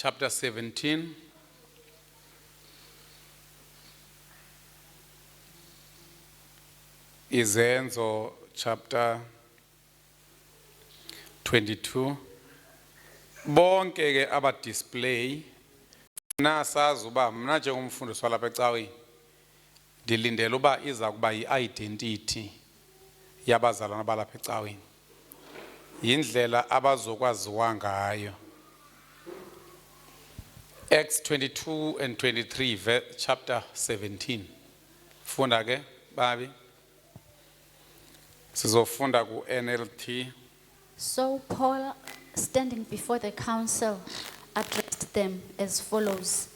chapter 17. Izenzo chapter 22. Bonke ke aba display nasazi uba mna njengomfundisi walapha ecaweni ndilindele uba iza kuba yi-identity yabazalwana balapha ecaweni, yindlela abazokwaziwa ngayo. Acts 22 and 23 chapter 17. Funda ke babi. Sizofunda ku NLT. So Paul, standing before the council, addressed them as follows: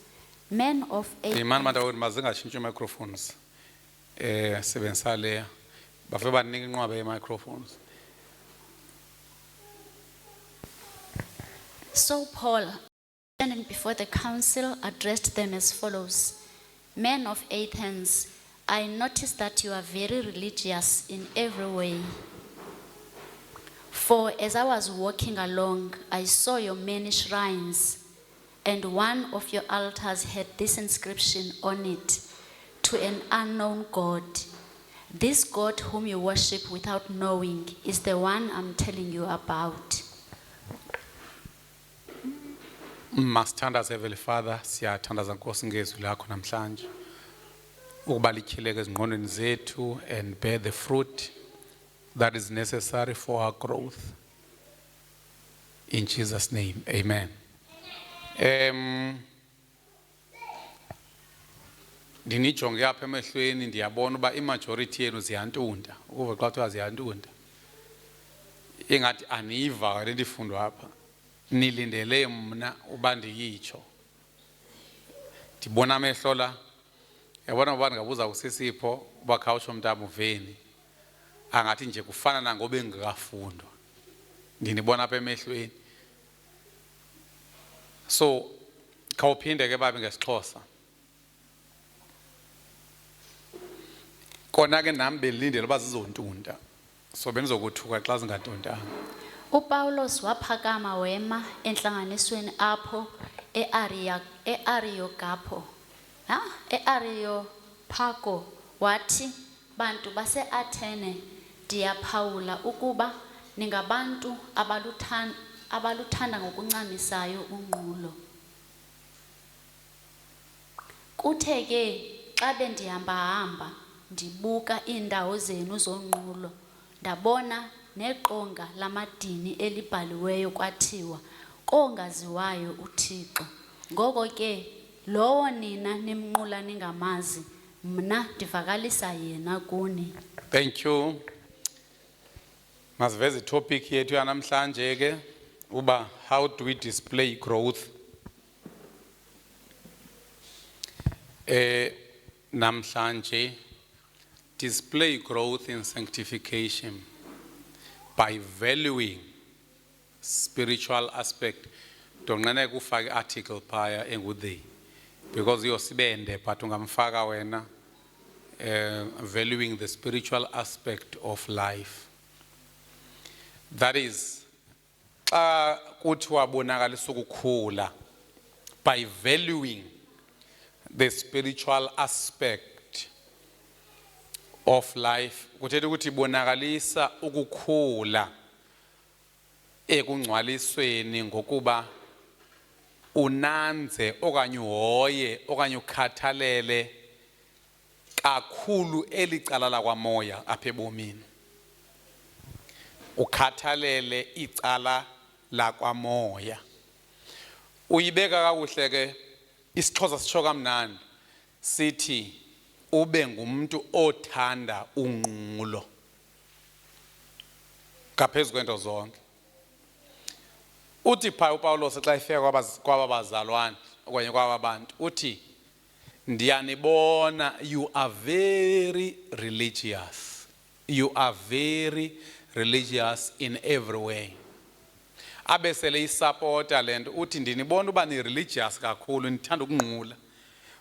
Men of Imani Athens, manje mazingashintshe microphones. Sebenzisa leya. Bafe banika inqwabe ye microphones. So Paul, standing before the council, addressed them as follows: Men of Athens, I notice that you are very religious in every way. For as I was walking along, I saw your many shrines, and one of your altars had this inscription on it: To an unknown God. This God whom you worship without knowing is the one I'm telling you about. Masithandaze Heavenly Father, siyathandaza Nkosi ngezwi lakho namhlanje. Ukuba lityhileke ezingqondweni zethu and bear the fruit that is necessary for our growth. In Jesus' name, amen. Ndinijonge apha emehlweni ndiyabona uba imajority yenu ziyantunda. Ukuva xa kuthiwa ziyantunda, ingathi aniyiva le ndifundwa apha. Nilindele mna uba ndiyitsho. Ndibona amehlo la. Yabona uba ndingabuza usisipho uba khawutsho mntaba uveni. Angathi nje kufana nangoba engekafundwa. Ndinibona apha emehlweni. So khawuphinde ke babi ngesixhosa. Kona ke nami belindele uba zizontunda. So benizokuthuka xa zingantuntanga. uPaulos waphakama wema entlanganisweni apho e-Areopago wathi, Bantu base-Athene, ndiyaphawula ukuba ningabantu abaluthanda ngokuncamisayo unqulo. Kuthe ke xa bendihamba ndibuka iindawo zenu zonqulo, ndabona neqonga lamadini elibhaliweyo kwathiwa, kongaziwayo uThixo. Ngoko ke lowo nina nimnqula ningamazi, mna ndivakalisa yena kuni. Thank you. Masiveze topic yethu yanamhlanje ke uba how do we display growth? Namhlanje display growth in sanctification by valuing spiritual aspect. Donqene kufaka article phaya engudey because yosibende but ungamfaka wena valuing the spiritual aspect of life. That is xa kuthiwa bonakalisa ukukhula by valuing the spiritual aspect of life. Kuthetha ukuthi bonakalisa ukukhula ekungcwalisweni ngokuba unanze okanye uhoye okanye ukhathalele kakhulu elicala lakwamoya apha ebomini. Ukhathalele icala lakwamoya. Uyibeka kakuhle ke isixhosa sitsho kamnandi sithi ube ngumuntu othanda unqulo ngaphezu kwento zonke. Uthi phaa uPaulos xa efika kwaba bazalwane okanye kwaba bantu uthi ndiyanibona you are very religious. You are very religious in every way. Abesele isupporta lento uthi ndinibona uba ni religious kakhulu, nithanda ukunqula.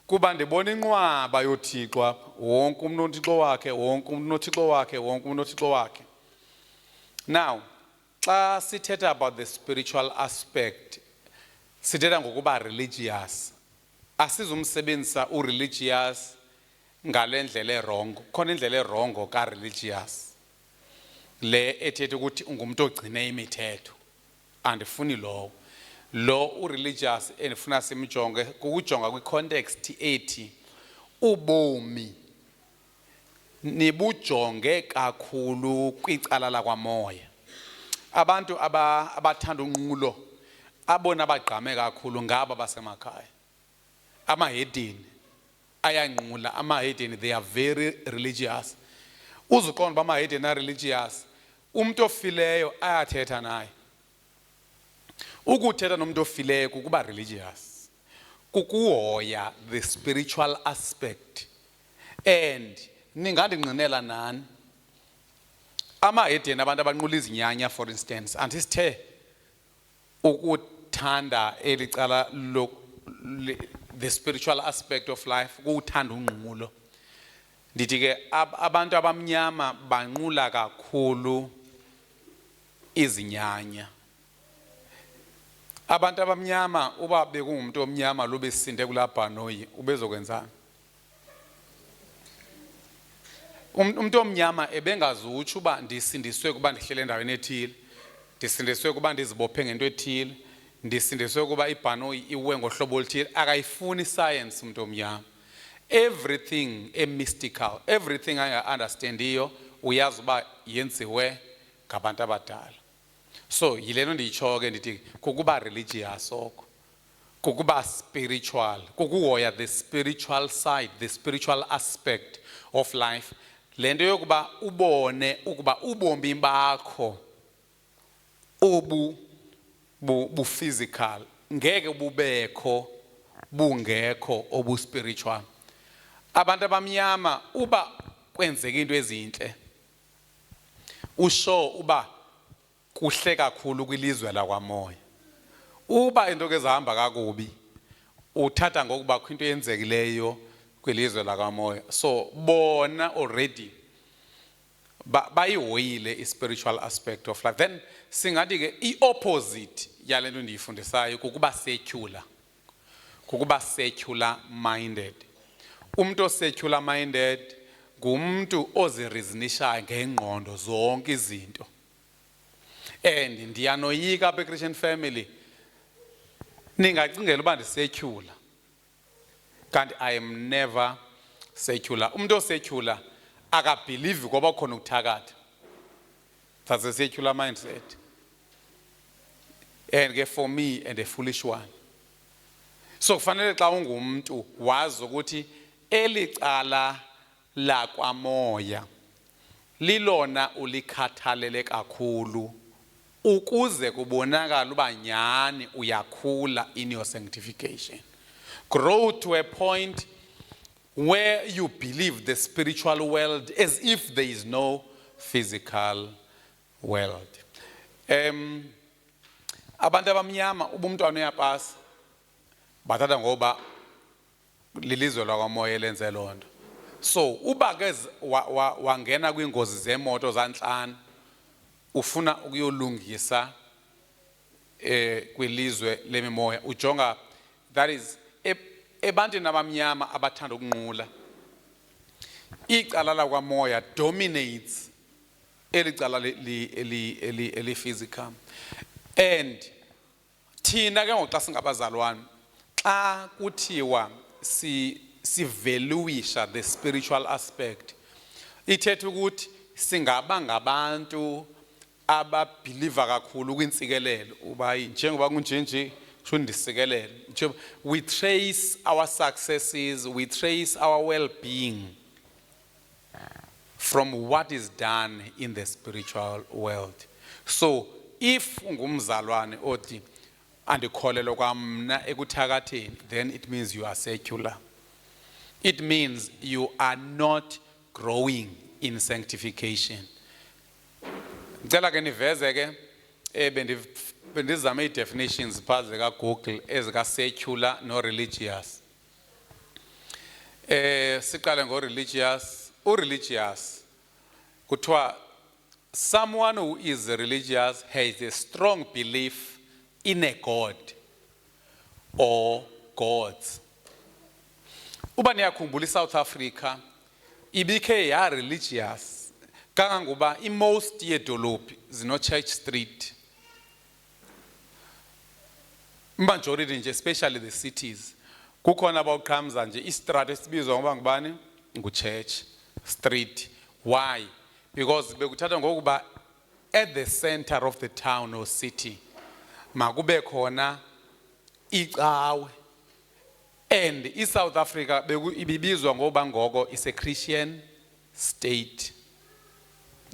Kuba ndibona inqwaba yoThixo apha, wonke umuntu uNothixo wakhe, wonke umuntu uNothixo wakhe, wonke umuntu uNothixo wakhe. Now, xa sithetha about the spiritual aspect, sithetha ngokuba religious. Asizumsebenzisa u-religious ngalendlela erongo. Khona indlela erongo ka-religious. Le ethetha ukuthi ungumuntu ogcine imithetho. Andifuni lowo. Lo u-religious endifuna simjonge kukujonga kwi-context ethi ubomi nibujonge kakhulu kwicala lakwamoya. Abantu abathanda unqulo abona bagqame kakhulu ngaba basemakhaya. Amahedeni ayanqula, amahedeni they are very religious. Uzuqonda bamahedeni are religious. Umuntu ofileyo ayathetha naye. Ukuthetha nomuntu ofileyo kukuba religious. Kukuhoya the spiritual aspect. And ningandinqinela nani. Amahedeni abantu abanqula izinyanya for instance, andisithe ukuthanda elicala the spiritual aspect of life kuthanda unqulo. Ndithi ke abantu abamnyama banqula kakhulu izinyanya. Abantu abamnyama uba bekungumuntu omnyama lo besinde kulabhanoyi ubezokwenzana. Umuntu omnyama ebengazutsho uba ndisindiswe kuba ndihlele endaweni ethile, ndisindiswe kuba ndizibophe ngento ethile, ndisindiswe kuba ibhanoyi iwe ngohlobo oluthile. Akayifuni science umuntu omnyama. Everything mystical, everything understandiyo uyazi uba yenziwe ngabantu abadala. So yilento ndiyitsho ke ndithi kukuba religious oko, kukuba spiritual, kukuhoya the spiritual side, the spiritual aspect of life. Lento yokuba ubone ukuba ubomi bakho bu physical ngeke bubekho bungekho obu spiritual. Abantu abamnyama uba kwenzeka into ezinhle usho uba kuhle kakhulu kwilizwe lakwamoya. Uba into kezahamba kakubi uthatha ngokuba into yenzekileyo kwilizwe lakwamoya. So bona already bayihoyile i-spiritual aspect of life. Then singathi ke i-opposite yalento ndiyifundisayo kukuba secular. Kukuba secular minded. Umuntu secular minded ngumuntu ozireasonishayo ngengqondo zonke izinto. And ndiyanoyika apha Christian family ningacingela uba ndisecular. Kanti I am never secular. Umuntu osecular akabelieve ngoba khona ukuthakatha. That's a secular mindset. And for me and a foolish one. So kufanele xa ungumuntu wazi ukuthi elicala lakwamoya lilona ulikhathalele kakhulu ukuze kubonakala uba nyani uyakhula in your sanctification. Grow to a point where you believe the spiritual world as if there is no physical world. Abantu abamnyama ubumntwana uyapasa bathatha ngoba lilizwe lakwamoya lenze lonto. So uba ke wangena kwingozi zemoto zanhlanu ufuna ukuyolungisa kwilizwe lemimoya ujonga that is ebantwini abamnyama abathanda ukunqula icala lakwamoya dominates elicala eli physical. And thina ke ngoxa singabazalwane xa kuthiwa sivaluisha the spiritual aspect ithetha ukuthi singaba ngabantu ababelieve kakhulu kwintsikelelo uba njengoba kunjenje kusho ndisikelele. We trace our successes, we trace our well-being from what is done in the spiritual world. So if ungumzalwane oti andikholelwa kwamna ekuthakatheni, then it means you are secular. It means you are not growing in sanctification. Ngicela ke niveze ke bendizame i-definitions phazi ka-Google ezika-secular no-religious. Siqale ngo-religious. U-religious kuthiwa someone who is religious has a strong belief in a God or gods. Uba niyakhumbula iSouth Africa ibikhe ya religious kangangoba most yedolophi zino Church Street. Majority nje, especially the cities, kukhona abaqhamza nje istrato esibizwa ngoba ngubani nguChurch Street. Why? Because bekuthatha ngokuba at the center of the town or city makube khona icawe, and iSouth Africa ibibizwa ngoba ngoko is a Christian state.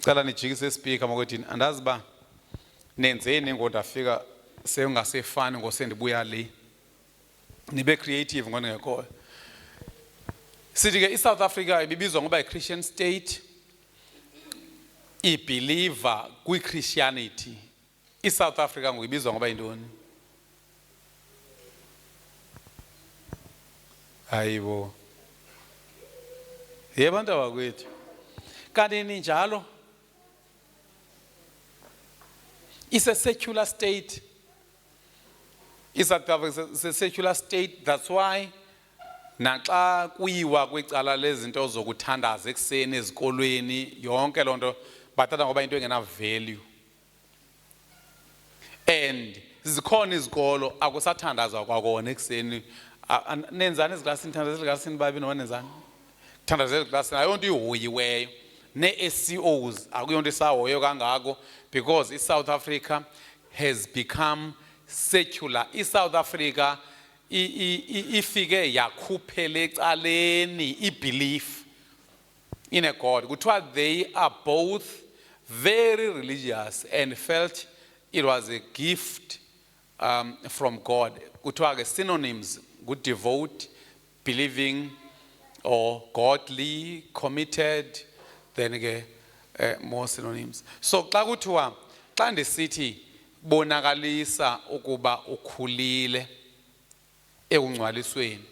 Cala nijikise speaker makwethini andazi ba nenzeni ngondafika seyungasefani ngosendibuya le nibe creative ngonengekho. Sithi ke iSouth Africa ibibizwa ngoba iChristian state, ibeliever kwiChristianity. iSouth Africa ngibizwa ngoba yintoni? Hayibo. Yebantu abakwethu. Kanti ninjalo? It's a secular state. iSouth Africa is a secular state. That's why naxa kuyiwa kwicala lezinto zokuthandaza ekseni ezikolweni yonke lonto bathatha ngoba into engena value. And zikhona izikolo akusathandazwa kwakona ekseni. Nenzani eziklasini, thandazela eziklasini babi noma nenzani? Thandazela eziklasini ayonto ihoyiweyo. Ne-SCOs akuyonto isahoyo kangako because iSouth Africa has become secular. iSouth Africa ifike yakhuphela ecaleni ibelief in a God. Kuthiwa they are both very religious and felt it was a gift from God. Kuthiwa ke synonyms, good, devote, believing, or godly, committed, then again more synonyms. So xa kuthiwa xa ndisithi bonakalisa ukuba ukhulile ekungcwalisweni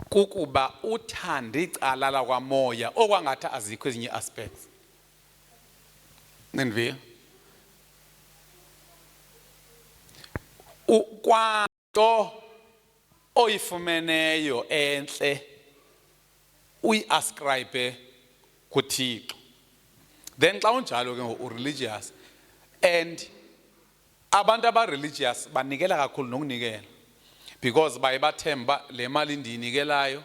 kukuba uthanda icala la kwamoya okwangathi azikho ezinye aspects. Nendivile kwanto oyifumeneyo enhle uyiascribe kuThixo. Then xa unjalo ke u-religious, and abantu aba-religious banikela kakhulu nokunikela because baye bathemba le mali ndiyinikelayo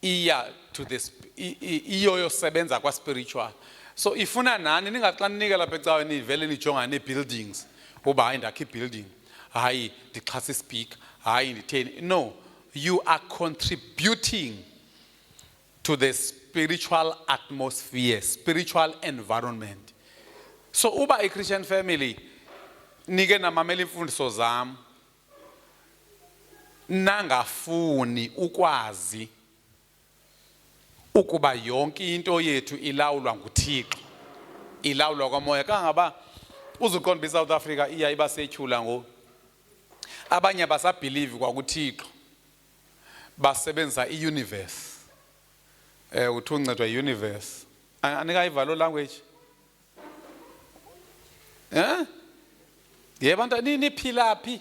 iya to the iyo yosebenza kwa-spiritual. So ifuna nani ningaxa ninikela apha ecaweni nivele nijongane nee-buildings uba hayi ndakha i-building, hayi ndixhasa ispeaker, hayi nditheni. No, you are contributing to the spiritual atmosphere, spiritual environment. So uba a Christian family nike namamela imfundiso zam nangafuni ukwazi ukuba yonke into yethu ilawulwa nguThixo, ilawulwa kwamoya. Kangaba uzuqonda iSouth Africa iya iba secular ngo abanye basabelieve kwakuThixo basebenzisa iuniverse. Uthi uncedwa iuniverse. Anika ivalo language. Yebo nto niphila phi?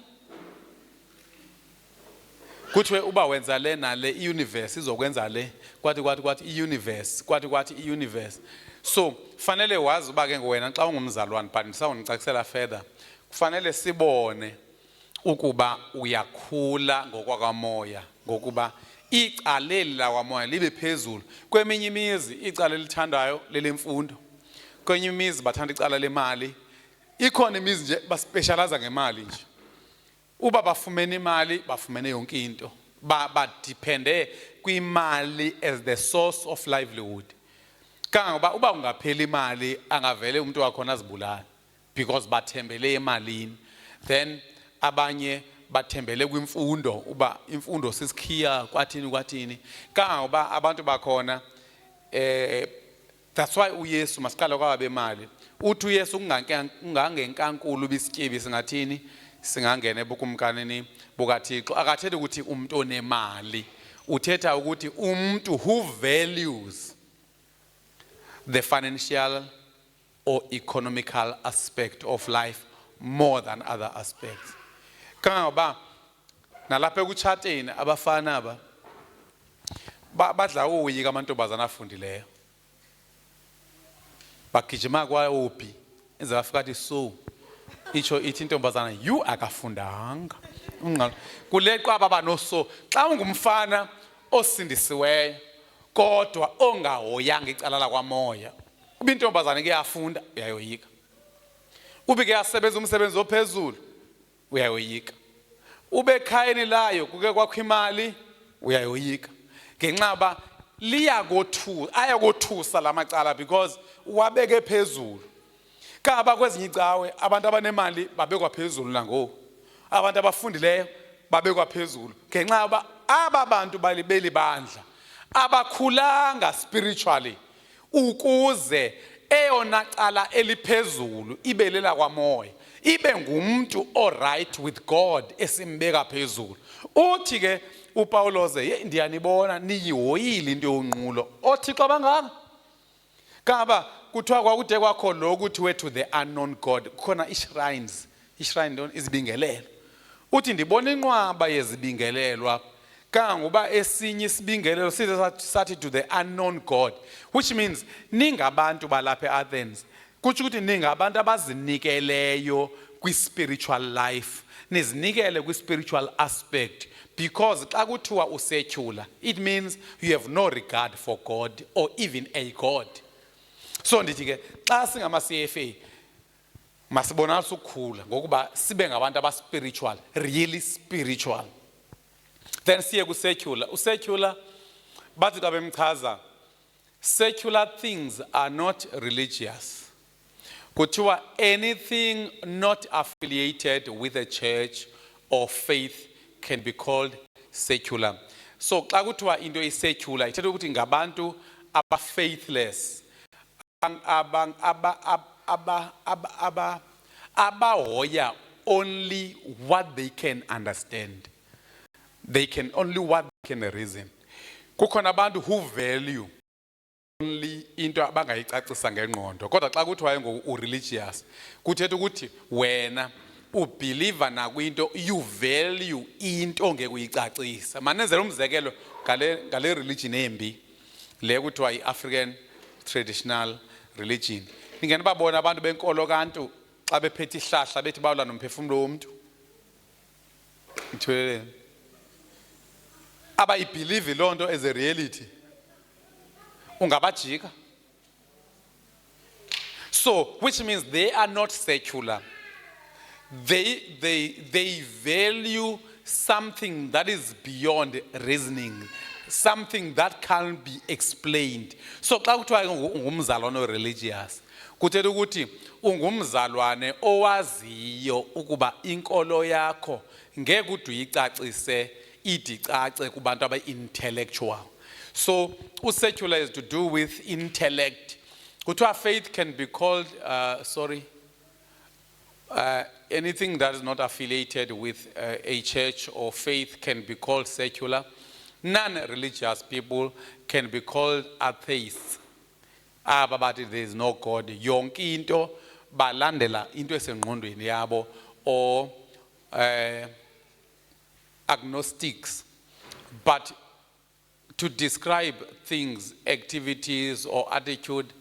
Kuthiwe uba wenza le nale iuniverse izokwenza le kwathi iuniverse kwathi iuniverse. So fanele wazi uba ke ngwena xa ungumzalwane but ndisawunicacisela further kufanele sibone ukuba uyakhula ngokwakamoya ngokuba icaleli lakwamoya libe phezulu. Kweminye imizi icala elithandayo lelemfundo, kwenye imizi bathanda icala lemali, ikhona imizi nje baspecialize ngemali nje. Uba bafumene imali bafumene yonke into, badepende kwimali as the source of livelihood. Kangangoba uba ungaphela imali angavele umuntu wakhona azibulala because bathembele emalini. Then abanye bathembele kwimfundo uba imfundo sisikhiya kwathini. Kangangoba abantu bakhona that's why uYesu masiqala kwabe imali. Uthi uYesu ungangenkankulu bisityebi singathini singangena ebukumkanini bukaThixo. Akathethi ukuthi umuntu onemali, uthetha ukuthi umuntu who values the financial or economical aspect of life more than other aspects. Kangangoba nalapha ekutshateni abafana badla uyika amantombazana afundileyo bagijima kwawuphi enze bafika athi so itsho ithi intombazana you akafundanga kuleqwa ababa noso xa ungumfana osindisiweyo kodwa ongahoyanga icala lakwamoya ube intombazana ke yafunda uyayoyika ube ke yasebenza umsebenzi ophezulu uyayoyika ube ekhayeni layo kuke kwakho imali uyayoyika ngenxa ayakothusa lamacala because wabeke phezulu kaba kwezinye icawe abantu abanemali babekwa phezulu nangoku abantu abafundileyo babekwa phezulu ngenxa aba bantu balibeli bandla abakhulanga spiritually ukuze eyona cala eliphezulu ibelela kwamoya ibe ngumuntu alright with God esimbeka phezulu uthi ke uPaulos ndiyanibona niyihoyile into yonqulo othixo abangaka kaba kuthiwa kwakude kwakho lokuthi to the unknown God khona ishrine izibingelelo uthi ndibona inqwaba yezibingelelwa kangoba esinye isibingelelo sathi to the unknown God which means ningabantu balapha eAthens kuthi ukuthi ningabantu abazinikeleyo kwi-spiritual life nizinikele kwi-spiritual aspect because xa kuthiwa usecular it means you have no regard for God or even a God. So ndithi ke xa singama-CFA masibonalise ukukhula ngokuba sibe ngabantu aba-spiritual, really spiritual. Then siye ku-secular. Usecular bathi xa bemchaza secular things are not religious. Kuthiwa anything not affiliated with a church or faith can be called secular. So xa kuthiwa into is-secular ithetha ukuthi ngabantu aba-faithless abahoya only what they can understand. They can only what they can reason. Kukhona abantu who value only into abangayicacisa ngengqondo kodwa xa kuthiwa u-religious kuthetha ukuthi wena ubelieve nakwinto you value into ongeke uyicacisa. Manenzela umzekelo ngale religion embi le kuthiwa i-African traditional religion. Ningena babona abantu benkolo kantu xa bephethe ihlahla bethi bawula nomphefumulo womuntu ithweleleni abayibelieve loo nto as a reality ungabajika. So which means they are not secular. They value something that is beyond reasoning, something that can't be explained. So xa kuthiwa ungumzalwane religious kuthetha ukuthi ungumzalwane owaziyo ukuba inkolo yakho ngeke ude uyicacise idicace kubantu aba-intellectual. So secular is to do with intellect. Kuthiwa faith can be called anything that is not affiliated with a church or faith can be called secular. Non-religious people can be called atheists. But there is no God. Yonke into balandela into esengqondweni yabo or agnostics. But to describe things, activities or attitude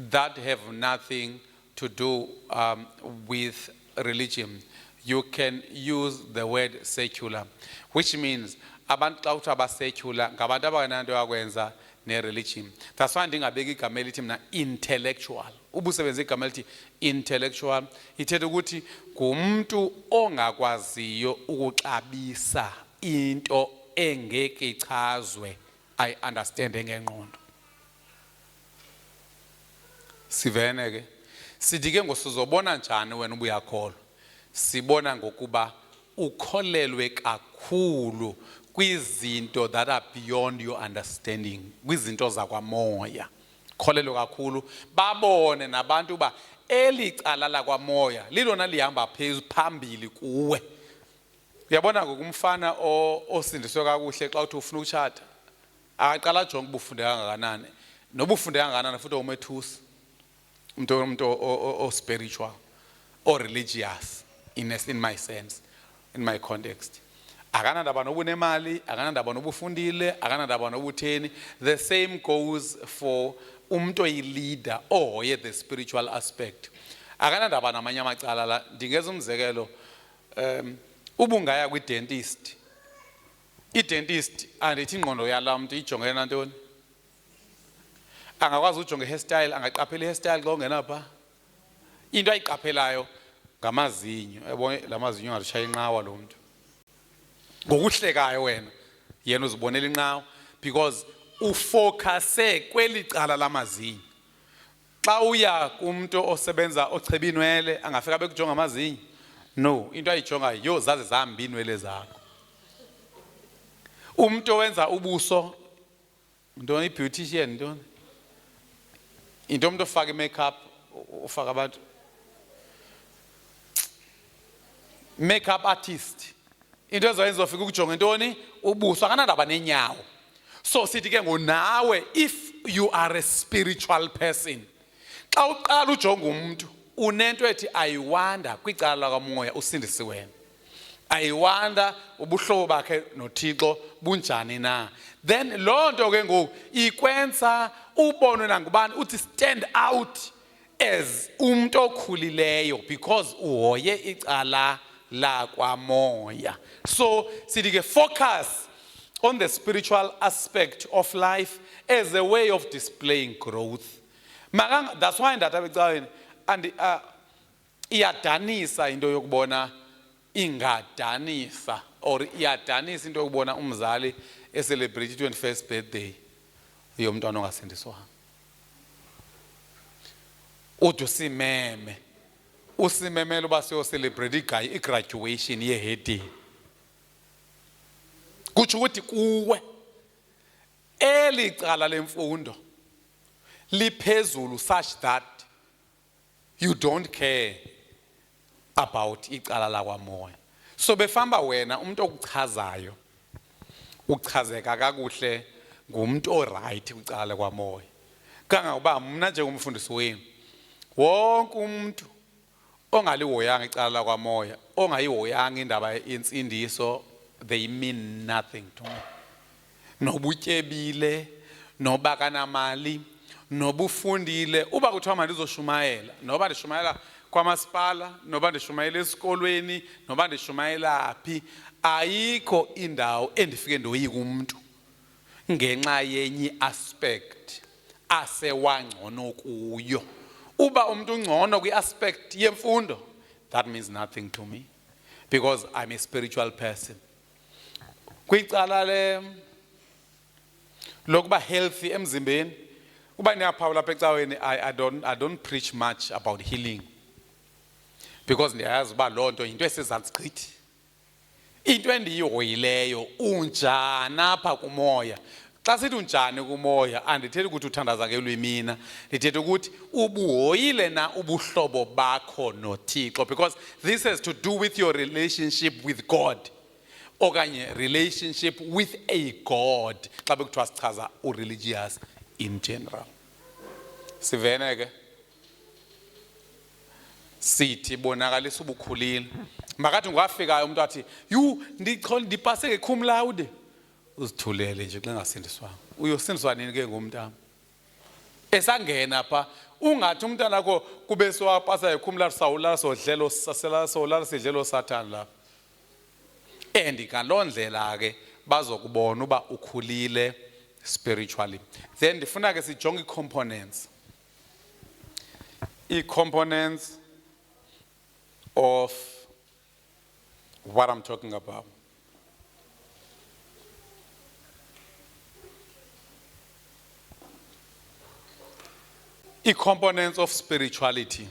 that have nothing to do with religion, you can use the word secular, which means abantu xa kuthiwa aba-secular ngabantu abangenanto yakwenza ne-religion. That's why ndingabeki igama elithi mna intellectual. Ubusebenzisa igama elithi intellectual ithetha ukuthi ngumntu ongakwaziyo ukuxabisa into engeke ichazwe I understand ngengqondo. Sivene ke sithi ke ngosizobona njani wena ubuyakholwa sibona ngokuba ukholelwe kakhulu kwizinto that are beyond your understanding, kwizinto zakwamoya. Kholelwe kakhulu babone nabantu uba eli cala lakwamoya lilona lihamba phambili kuwe. Uyabona ngokumfana osindiswe kakuhle xa uthi ufuna ukutshata aqala jonga ubufunde kangakanani nobufunde kangakanani futhi umethusi umuntu spiritual or religious in my sense, in my context. akanandaba nobunemali, akanandaba nobufundile, akanandaba nobutheni. The same goes for umuntu oyi-leader ohoye the spiritual aspect. Akanandaba namanye amacala la. Ndingeza umzekelo, ubungaya kwi-dentist. I-dentist andithi ingqondo yala muntu ijongene nantoni? Angakwazi ujonga i-hairstyle, angaqaphela i-hairstyle xa ungena pha. Into ayiqaphelayo ngamazinyo. Yabona la mazinyo angatshaya inqawa lo muntu. Ngokuhlekayo wena, yena uzibonela inqawa because ufocuse kweli cala lamazinyo. Xa uya kumuntu osebenza ocheba inwele, angafika bekujonga amazinyo. No, into ayijongayo yo zaze zihamba inwele zakho. Umuntu owenza ubuso, ntoni i-beautician ntoni? Into umuntu ofaka i-makeup, ufaka abantu. Makeup artist. Into ezoyenza ufika ukujonga ntoni? Ubuso, akanandaba nenyawo. So sithi ke ngonawe, if you are a spiritual person, xa uqala ujonga umuntu, unento ethi ayiwanda kwicala lakamoya usindisi wena. Ayiwanda ubuhlobo bakhe noThixo bunjani na. Then loo nto ke ngoku ikwenza ubonwe nangubani uthi stand out as umuntu okhulileyo because uhoye icala lakwamoya. So sithi ke focus on the spiritual aspect of life as a way of displaying growth. That's why ndatabecaleni and iyadanisa into yokubona ingadanisa or iyadanisa into yokubona umzali celebrate 21st birthday yomntwana ongasindiswanga. Udusimeme usimemela uba siyo celebrate i-graduation ye-heading. Kutsho ukuthi kuwe eli cala lemfundo liphezulu such that you don't care about icala lakwamoya. So befamba wena umuntu okuchazayo uchazeka kakuhle ngumuntu oright kwicala lakwamoya. Kangangoba mna njengomfundisi wenu wonke umuntu ongalihoyanga icala lakwamoya, ongayihoyanga indaba yensindiso, they mean nothing to me. Nobutyebile, noba kanamali, nobufundile, uba kuthiwa mandizoshumayela, noba ndishumayela kwamasipala, noba ndishumayela esikolweni, noba ndishumayela phi, ayikho indawo endifike ndoyika umuntu ngenxa yenye aspect asewangcono kuyo. Uba umuntu ungcono kwi-aspect yemfundo, that means nothing to me because I'm a spiritual person. Kwicala lokuba healthy emzimbeni, kuba ndiyaphawula apha ecaweni, I don't preach much about healing because ndiyayazi uba loo nto yinto esezantsi gqithi. Into endiyihoyileyo unjani apha kumoya. Xa sithi unjani kumoya andithethi ukuthi uthandaza ngelwimina, ndithetha ukuthi ubuhoyile na ubuhlobo bakho noThixo, because this has to do with your relationship with God okanye relationship with a God xa bekuthiwa sichaza u-religious in general. Sivene ke sithi bonakalisa ubukhulile. Makathi ngwafikayo umuntu athi yu ndipase nge-cum laude, uzithulele nje xa ngasindiswanga. Uyosindiswa nini ke ngumntana esangena pha? Ungathi umntana wakho kube siwapasa nge-cum laude sawulala sodlelo solala sidlelo Satan lapha. And ngaloo ndlela ke bazokubona uba ukhulile spiritually. Then ndifuna ke sijonge i-components. I-components of what I'm talking about. I-components of spirituality.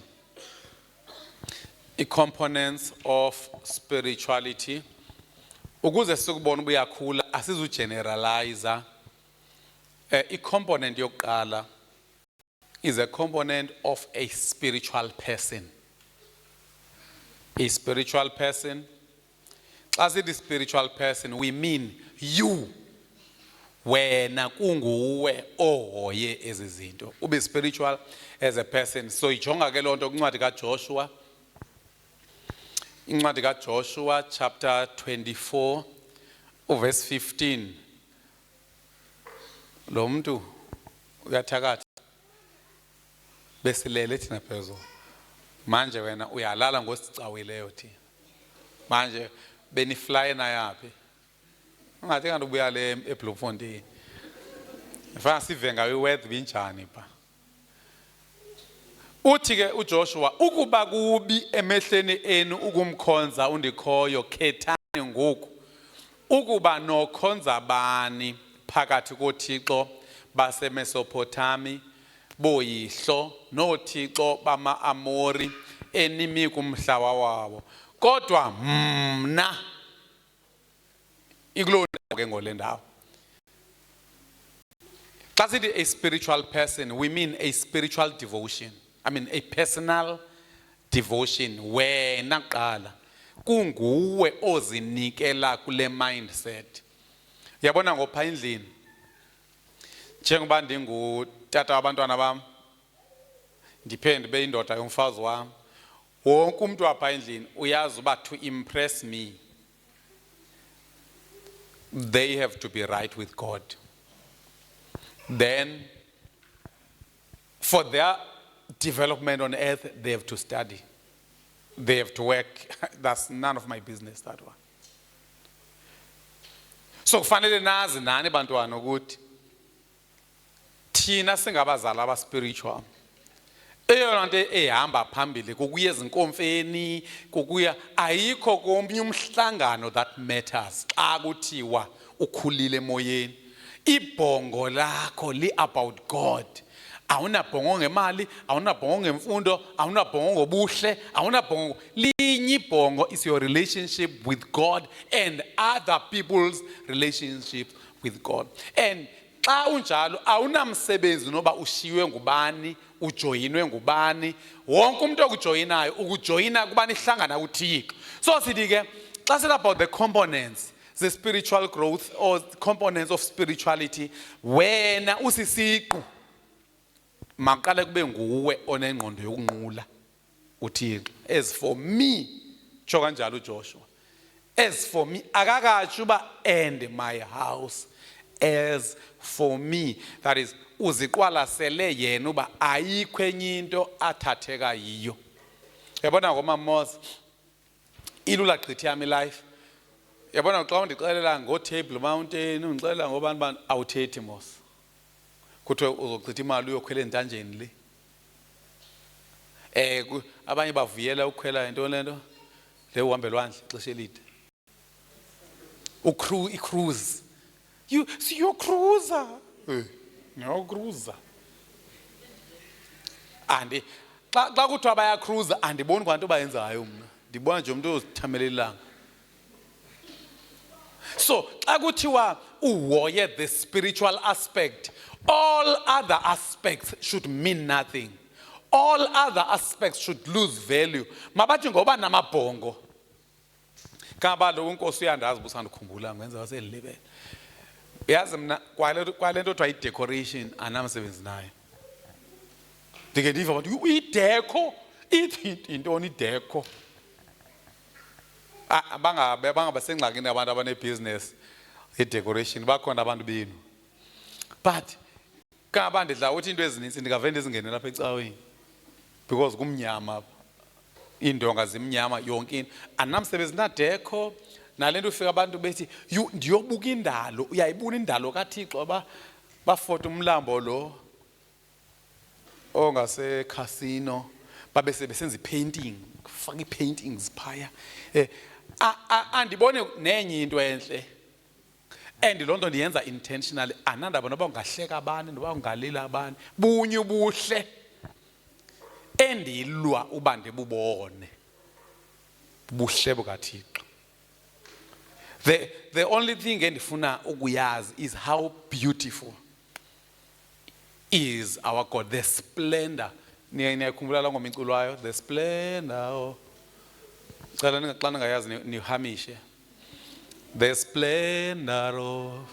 I-components of spirituality. Ukuze sikubone uba uyakhula asizugeneralize. I-component yokuqala is a component of a spiritual person. A spiritual person. As a spiritual person, we mean you. Wena kunguwe ohoye ezi zinto. Ube spiritual as a person. So ijonga ke lonto kwincwadi kaJoshua. Incwadi kaJoshua chapter 24 Verse 15. Lo muntu uyathakatha besilele thina phezulu. Manje wena uyalala ngosicawileyo thina. Manje benifly na yaphi? Ungathi kanti ubuya le eBloemfontein. Mfana sive ngayo iweather binjani pha. Uthi ke uJoshua ukuba kubi emehleni enu ukumkhonza undikhoyo khethani ngoku ukuba nokhonza bani phakathi koThixo baseMesopotami boyihlo noThixo bama-Amori enimi kumhlaba wabo kodwa mna ikulona ke ngole ndawo. Xa sithi a spiritual person, we mean a spiritual devotion. I mean a personal devotion. Wena qala kunguwe ozinikela kule mindset. Yabona ngopha endlini njengoba ndingutata wabantwana bam ndiphinde beyindoda yomfazi wami wonke umuntu apha endlini uyazi uba to impress me they have to be right with God. Then for their development on earth they have to study, they have to work. That's none of my business, that one. So kufanele nazi nani bantwana ukuthi thina singabazali aba spiritual eyona nto ehamba phambili kukuya ezinkomfeni kukuya ayikho komnye umhlangano that matters xa kuthiwa ukhulile emoyeni. Ibhongo lakho li about God. Awunabhongo ngemali, awunabhongo ngemfundo, awunabhongo ngobuhle, awunabhongo. Linye ibhongo is your relationship with God and other people's relationship with God. And xa unjalo awunamsebenzi noba ushiywe ngubani, ujoyinwe ngubani. Wonke umuntu okujoyinayo ukujoyina kubani ihlangana uThixo. So sithi ke xa sithi about the components, the spiritual growth or components of spirituality, wena usisiqu maqale kube nguwe onengqondo yokunqula uThixo. As for me, tsho kanjalo uJoshua, as for me, akakatsho uba and my house, as for me, that is uziqwalasele yena uba ayikho enye into athatheka yiyo. Yabona ngoma Moses ilula gqithi yami life. Yabona xa undixelela ngoTable Mountain undixelela ngobani bani awuthethi mos. Kuthiwe uzochitha imali uyokhwela entanjeni le. Abanye bavuyela ukukhwela into lento le uhambe lwandle ixesha elide. Cruise. You see your cruiser. No cruiser. Andi xa kuthiwa baya cruiser andiboni kwanto bayenzayo mna. Ndibona nje umuntu ozithamelelanga. So xa kuthiwa uhoye the spiritual aspect, all other aspects should mean nothing. All other aspects should lose value. Mabathi ngoba namabhongo. Kaba lo unkosi uyandazi busandukhumbula ngenza waselibele. Yazi mina kwale nto twa decoration anamsebenzi nayo. Ndike ndiva bathi uyideco, intoni ideco? Bangabasengxakini abantu abanebusiness i-decoration bakhona abantu benu. But kaba ndidla uthi into ezininzi ndingavele ndizingene lapha ecaweni because kumnyama indonga zimnyama yonke into anamsebenzi nadeco nalento ufika abantu bethi ndiyobuka indalo uyayibona indalo kaThixo bafota umlambo lo ongase casino babesebenza ipainting faka ipaintings phaya andibone nenye into enhle and loo nto ndiyenza intentionally anandaba noba ungahleka abani noba ungalila abani bunye ubuhle endilwa uba ndibubone buhle bukaThixo. The only thing endifuna ukuyazi is how beautiful is our God, the splendor. Niyakhumbula la ngomiculo wayo, the splendor. Xa ningayazi nihamishe. The splendor of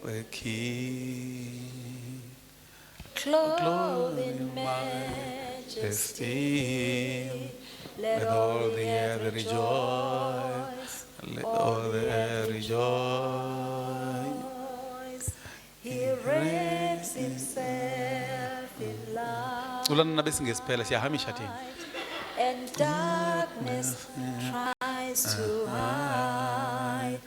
the King, clothed in majesty, let all the earth rejoice. let all the earth rejoice. He wraps himself in light, Culana besingesiphela siyahamisha thina. and darkness tries to hide.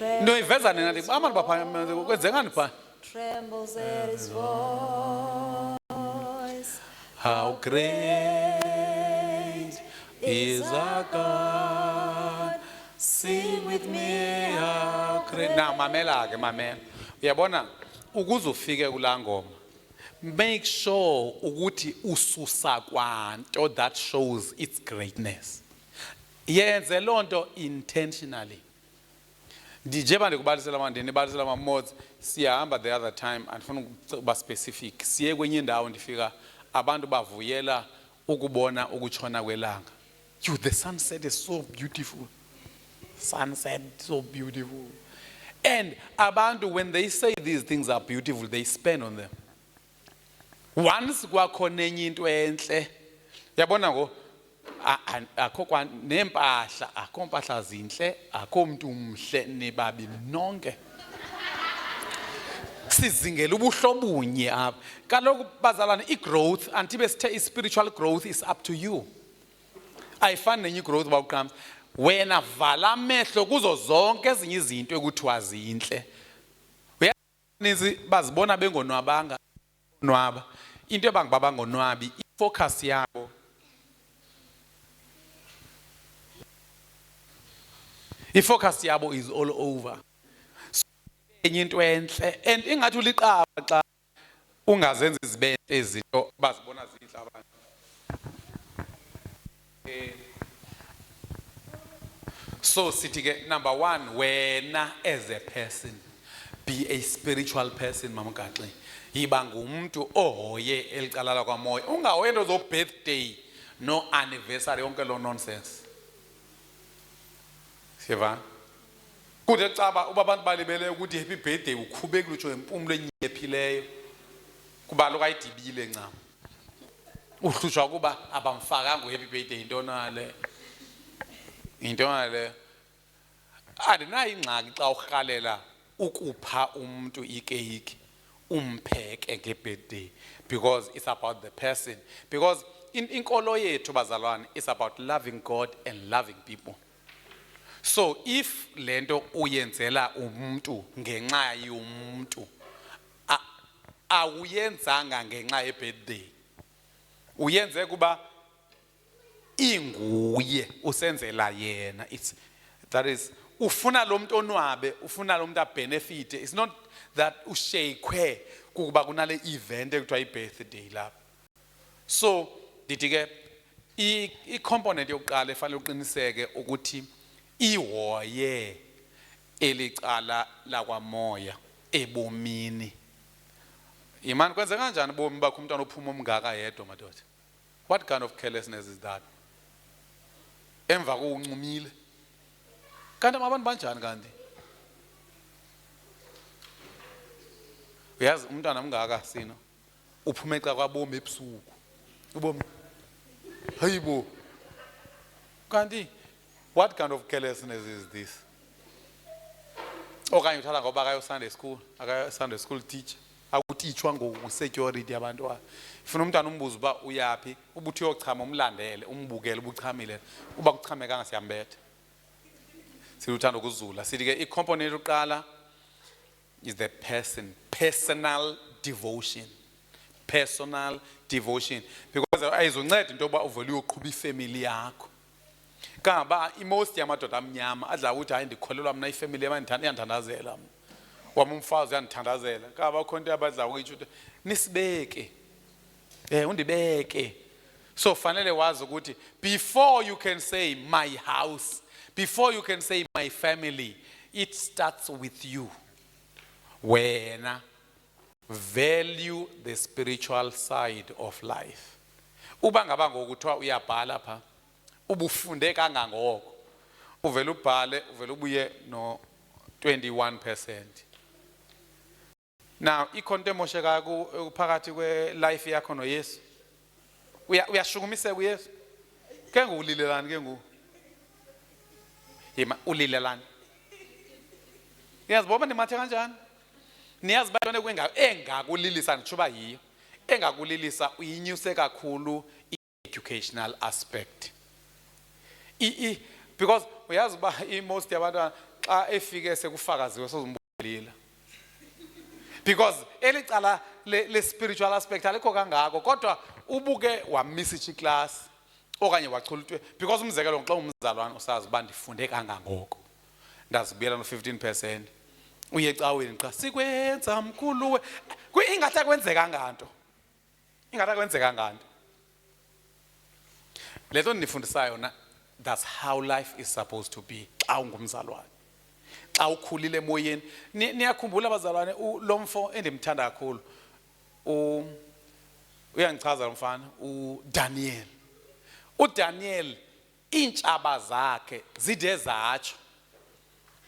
Into iveza nina lithi abantu bapha kwenzekani pha? Trembles at his voice. How great is our God. Sing with me how great. Now mamela ke mamela. Uyabona ukuze ufike kula ngoma. Make sure ukuthi ususa kwanto that shows its greatness. Yenze lonto intentionally. Dijeba ndikubalisela manje ndibalisela mamods siyahamba the other time andifuna ukuba specific. Siye kwenye indawo ndifika abantu bavuyela ukubona ukutshona kwelanga. The sunset is so beautiful. Sunset so beautiful. And abantu when they say these things are beautiful they spend on them. Once kwakhona enye into enhle yabona ngo akho kwa nempahla akho impahla zinhle akho umuntu umhle nebabi nonke sizingela ubuhlobunye apha kaloku bazalana igrowth antibe sithe spiritual growth is up to you ayifani nenye growth bawuqhamba wena vala amehlo kuzo zonke ezinye izinto ekuthiwa zinhle uyaninzi bazibona bengonwabanga nwaba into ebangibaba ngonwabi ifocus yabo ifocus yabo is all over enye into enhle and ingathi uliqaba xa ungazenza izibenhle izinto bazibona zinhle abantu so sithi ke number 1 wena as a person be a spiritual person mamgaxi yiba ngumuntu ohoye elicalala kwamoya ungawendo zo birthday no anniversary yonke lo nonsense siyeva kude caba uba abantu balibele ukuthi happy birthday ukhubeke lutsho impumulo enyephileyo kuba lokayidibile ncam uhlushwa kuba abamfakanga happy birthday into nale andinayo ingxaki xa urhalela ukupha umuntu ikeyiki umpheke ngebirthday because it's about the person because inkolo yethu bazalwane is about loving God and loving people. So if lento uyenzela umuntu ngenxa yomuntu awuyenzanga ngenxa yebirthday uyenze kuba inguye usenzela yena that is ufuna lo muntu onwabe ufuna lo muntu abenefit it's not that ushayekwe kuba kunale event ekuthiwa ibirthday lapha so dithi ke i-component yokuqala efanele uqiniseke ukuthi ihoye elicala lakwamoya ebomini imani kwenze kanjani bomi bakho umntwana ophuma omngaka yedwa madoda what kind of carelessness is that emva kokuncumile kanti abantu banjani kanti uyazi umntwana omngaka sino uphuma exa kwabomi ebusuku ubomi hayibo kanti what kind of carelessness is this okanye uthatha ngoba akayo Sunday school teacher akutitshwa ngo-security abantwana ifuna umntwana umbuza uba uyaphi ubuthi uyochama umlandele umbukele ubuchamile uba kuchamekanga siyambetha siluthanda ukuzula sithi ke i-component yokuqala is the personal devotion because ayizonceda into yoba uvele uyoqhuba ifamily yakho kangaba imost yamadoda amnyama adla ukuthi hayi ndikholelwa mna ifamily yandithandazela wami umfazi uyandithandazela kangaba khona into abadla ukuyitsho ukuthi nisibeke undibeke so fanele wazi ukuthi before you can say my house before you can say my family it starts with you wena value the spiritual side of life uba ngaba ngokuthiwa uyabhala pha ubufunde kangangoko uvela ubhale uvela ubuye no 21%. Now ikhonto emosheka phakathi kwe life yakho no Yesu uyashukumiseka uYesu ke ngulilelani ke ngu ulilelani. Niyazi boba nimathe kanjani? Niyazi bantwana kwenga engakulilisa ngisho yiyo. Engakulilisa uyinyuse kakhulu educational aspect. Because uyazi ba most yabantwana xa efike sekufakaziwe sozumbulila. Because elicala le spiritual aspect alikho kangako kodwa ubuke wamiss class okanye wachulutwe because umzekelo xa umzalwane usazi bandifunde kangangoko ndazibuyela no 15% uye ecaweni xa sikwenza mkhuluwe ingathi kwenzeka nganto leto nifundisayo na that's how life is supposed to be xa ungumzalwane xa ukhulile emoyeni niyakhumbula abazalwane lo mfo endimthanda kakhulu uyangichaza lo mfana uDaniel iintshaba zakhe zide zatsho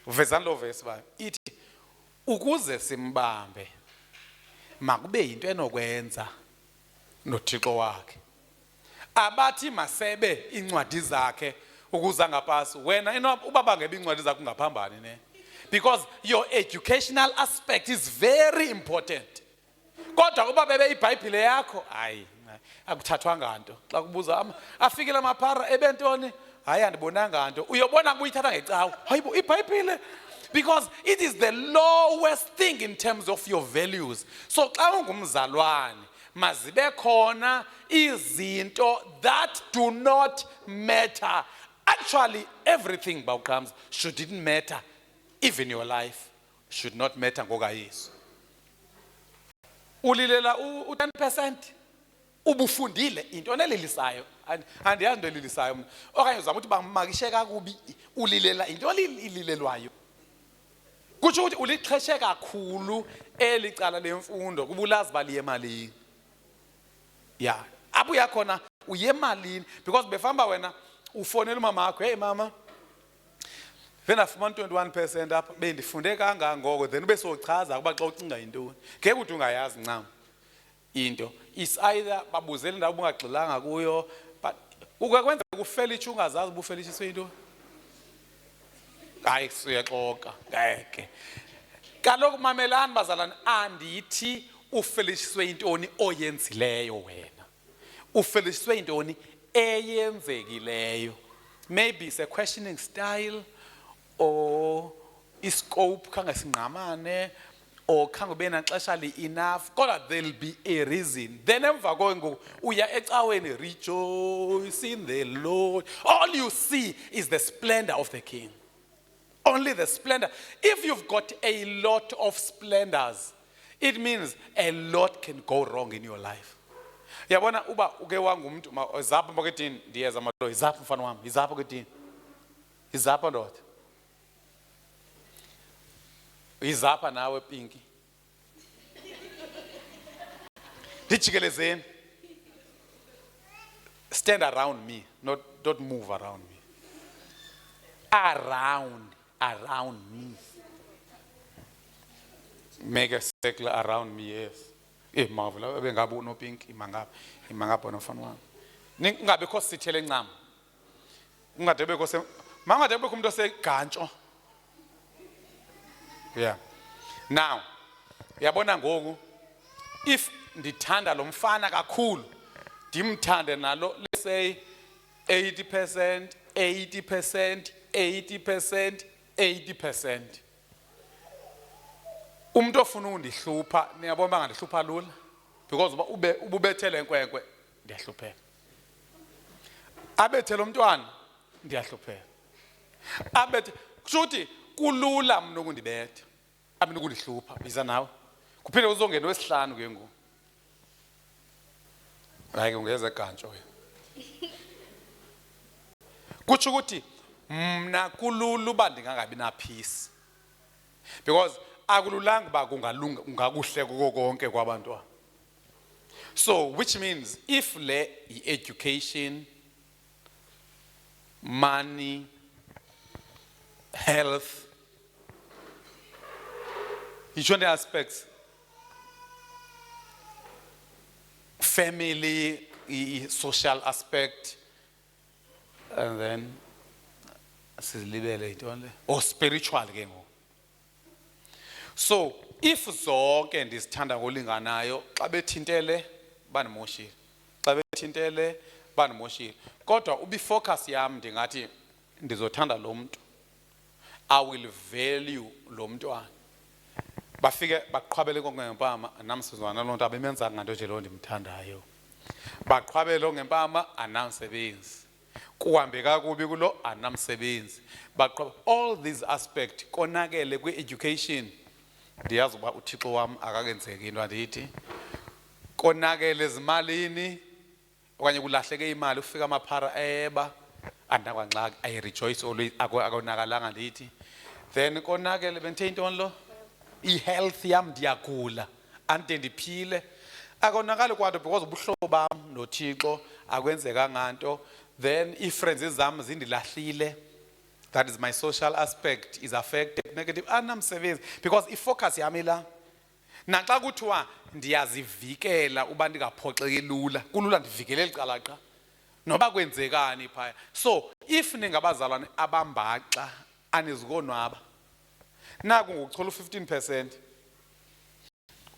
uvezani lo verse ba ithi ukuze simbambe makube yinto enokwenza noThixo wakhe abathi masebe incwadi zakhe ukuza ngaphasi wena ubaba ngebe incwadi zakhe ungaphambani ne because your educational aspect is very important kodwa uba bebe iBhayibhile yakho hayi akuthathwa nganto xa kubuza afikile amaphara ebentoni hayi andibonanga nto uyobona kuyithatha ngecawa hayibo iBhayibhile because it is the lowest thing in terms of your values so xa ungumzalwane mazibe khona izinto that do not matter actually everything about comes shouldn't matter even your life should not matter ngokayesu ulilela u10% ubufundile into nelilisayo andiyazi into elilisayo okanye uzama ukuthi bamakishe kakubi ulilela into ililelwayo kutsho ukuthi ulixheshe kakhulu elicala lemfundo kubulazi bali emalini yeah abuya khona uye emalini because befamba wena ufonela umama wakho hey mama vena fumana 21% apha bendifunde kangangoko then ube sochaza kuba xa ucinga intoni ngeke uthi ungayazi ncam into is either babuzela indawo ubungagxilanga kuyo but ukwenza kufela ithi ungazazi ubufelishiswe into hayi siyaxoka ngeke kaloku mamelani bazalwane andithi ufelishiswe intoni oyenzileyo wena ufelishiswe intoni eyenzekileyo maybe it's a questioning style or iscope khange singqamane or khange ube naxesha enough kodwa there'll be a reason then emva konke uya ecaweni rejoice in the Lord all you see is the splendor of the King only the splendor if you've got a lot of splendors it means a lot can go wrong in your life yabona uba uke wangumuntu izapha moketini ndiyeza amadoda izapha mfana wami izapha ketini izapha ndoda izapha nawe Pinky dijikelezeni stand around me don't move around me around me make a circle around me yes mavula bengabe uno Pinky imangapha nofana wami ningabe kho sithele ncam ungadebe kho mangadebe umuntu osegantsho yeah now yabona ngoku if ndithanda lo mfana kakhulu ndimthande nalo let's say 80% umuntu ofuna undihlupha niyabona bangandihlupha lula because ububethele enkwenkwe ndiyahlupheka abethele umntwana ndiyahlupheka abethe kushuthi kulula mina ukundibetha amina ukundihlupha biza nawe kuphinde uzongena wesihlanu ke ngoku hayi ungeze egantsho wena kutsho ukuthi mna kulula uba ndingangabi na peace because akululanga ba kungalunga ungakuhle konke kwabantwana so which means if le education money health each one aspects family social aspect and then sizilibele intoni le or spiritual ke ngoku. So if zonke ndizithanda ngolinganayo xa bethintele bandimoshile, xa bethintele bandimoshile, kodwa ubifocus yam ndingathi ndizothanda lo muntu, I will value lo mntwana. Bafike baqhwabele konke ngempama, anamsizwana lo nto abemenzanga nganto nje lo ndimthandayo. Baqhwabele ngempama, anamsebenzi. Kuhambe kakubi kulo, anamsebenzi. Baqhwaba all these aspects konakele kwi-education. Ndiyazi uba uThixo wami akakenzeki into andithi. Konakele ezimalini okanye kulahleke imali ufika amaphara eba andakwanxaki, I rejoice always akonakalanga ndithi. Then konakele benthe intoni lo? I-health yam ndiyagula ante ndiphile. Akonakali kwanto because ubuhlobo bam noThixo akwenzeka nganto. Then i-friends zam zindilahlile. That is my social aspect is affected negative. Anamsebenzi because i-focus yami la. Naxa kuthiwa ndiyazivikela uba ndingaphoxeki lula, kulula ndivikele licala qa. Noba kwenzekani phaya. So if ningabazalwane abambaxa anizikonwaba, naku ngokuchola u-15%,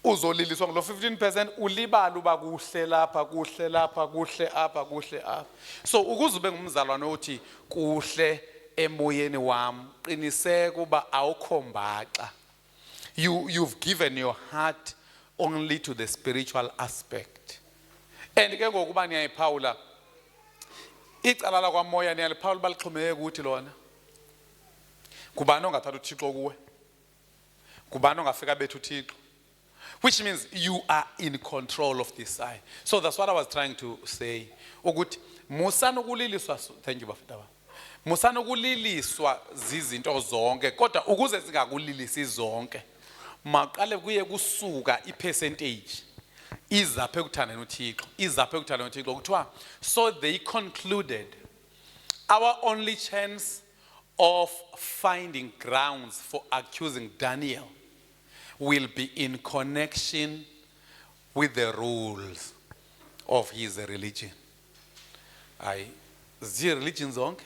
uzoliliswa ngalo 15%, ulibala uba kuhle lapha, kuhle lapha, kuhle apha, kuhle apha. So ukuze ube ngumzalwane othi kuhle emoyeni wami, qiniseka uba awukho mbaxa. You've given your heart only to the spiritual aspect. And ke ngokuba niyayiphawula icala la kwamoya niyaliphawula balixhomeke ukuthi lona. Kubani ongathatha uThixo kuwe? Kubani ongafika bethu uThixo? Which means you are in control of this side. So that's what I was trying to say. Ukuthi musanokuliliswa, thank you bafethu. Musanokuliliswa zizinto zonke, kodwa ukuze zingakulilisi zonke, maqale kuye kusuka ipercentage izaphe ukuthandana uThixo, izaphe ukuthandana uThixo kuthiwa. So they concluded our only chance of finding grounds for accusing Daniel will be in connection with the rules of his religion. The religion zonke.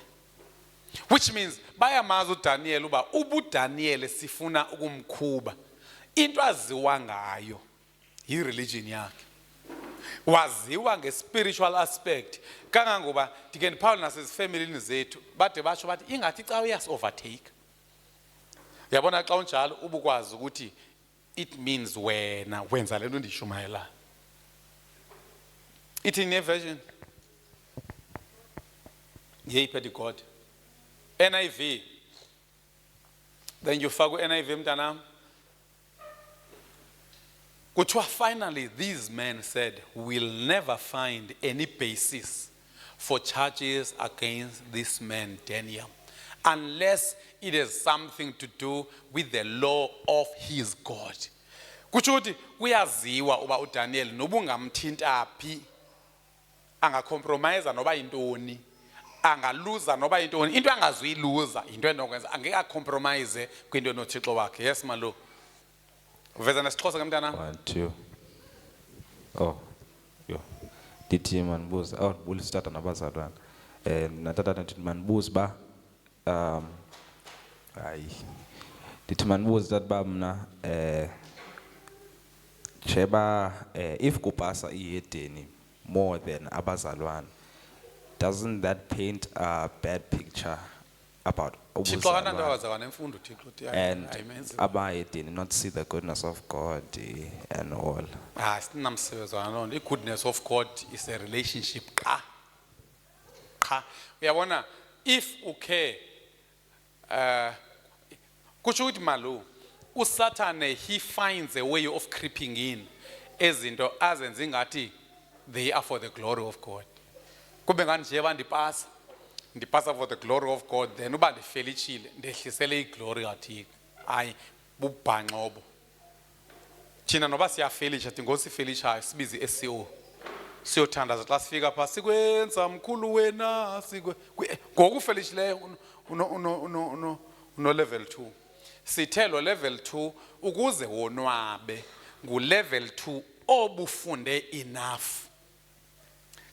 Which means bayamazi uDaniel uba ubuDaniel sifuna ukumkhuba. Into aziwa ngayo yi-religion yakhe. Waziwa nge-spiritual aspect. Kangangoba ndike ndiphawule nasezifemelini zethu bade batsho bathi ingathi xa uyasi-overtake. Uyabona xa unjalo ubukwazi ukuthi it means wena wenza le nto ndiyishumayelayo. Ithi ne-version yeyiphethe God. NIV. Then you fake NIV mntanam. Kuthiwa finally these men said, we'll never find any basis for charges against this man Daniel unless it has something to do with the law of his God. Kutsho ukuthi kuyaziwa uba uDaniel nobungamthinta phi angacompromise noba intoni, angaluza noba intoni, into angazuyiluza into enokwenza angeke acompromise kwinto noThixo wakhe. Yes malo. Uveza nesixhosa ke mntana. 1 2. Oh. Yo. Dithi manibuza. Oh, bulisitata nabazalwana. Natata nathi manibuza ba dithi manibuza that ba mna cheba if kupasa iyedeni more than abazalwana, doesn't that paint a bad picture about and abayedeni not see the goodness of God and all? The goodness of God is a relationship. Uyabona, if okay kusho ukuthi malu uSathane he finds a way of creeping in ezinto azenze ngathi they are for the glory of God. Kube nganje ndipasa for the glory of God, then uba ndifelichile ndehlisele iglory kaThixo. Hayi bubhanxobo. Thina noba siyafelicha ngosifelichayo sibizi SCO. Siyothandaza xa sifika pha sikwenza mkhulu wena ngokufelichileyo uno level 2. Sithelo level 2 ukuze wonwabe ngu level 2 obufunde enough.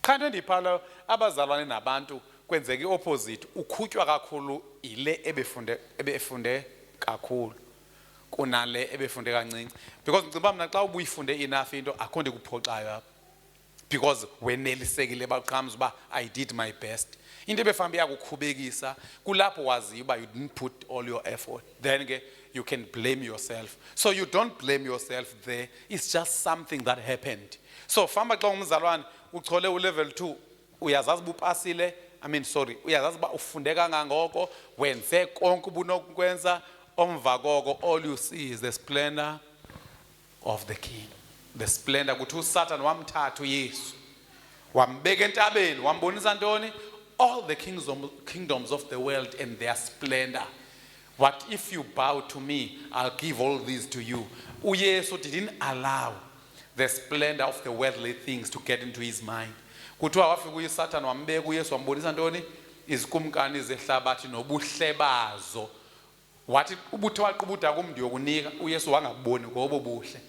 Kanti ndiphala abazalwane nabantu kwenzeka iopposite, ukhutywa kakhulu ile ebefunde kakhulu kunale ebefunde kancinci. Because ngicimba mina xa ubuyifunde enough into akho nto ikuphoxayo apha. Because wenelisekile baqhamza uba I did my best. Into ebefanele yakukhubekisa kulapho wazi uba you didn't put all your effort. Then ke you can blame yourself. So you don't blame yourself there. It's just something that happened. So famba xa umzalwane uchole ulevel 2 uyazazi bupasile, uyazazi uba ufunde kangangoko wenze konke ubunokukwenza, omva koko all you see is the splendor of the King. The splendor kuthi uSatan wamthatha uYesu wambeka entabeni wambonisa ntoni? All the kingdoms of the world and their splendor. What if you bow to me, I'll give all these to you. uYesu didn't allow the splendor of the worldly things to get into his mind. Kuthiwa wafika uSatan wambeka uYesu wambonisa ntoni? Izikumkani zehlabathi nobuhle bazo. Wathi ubuthe waqubutha kumntu yokunika uYesu wangaboni ngobo buhle.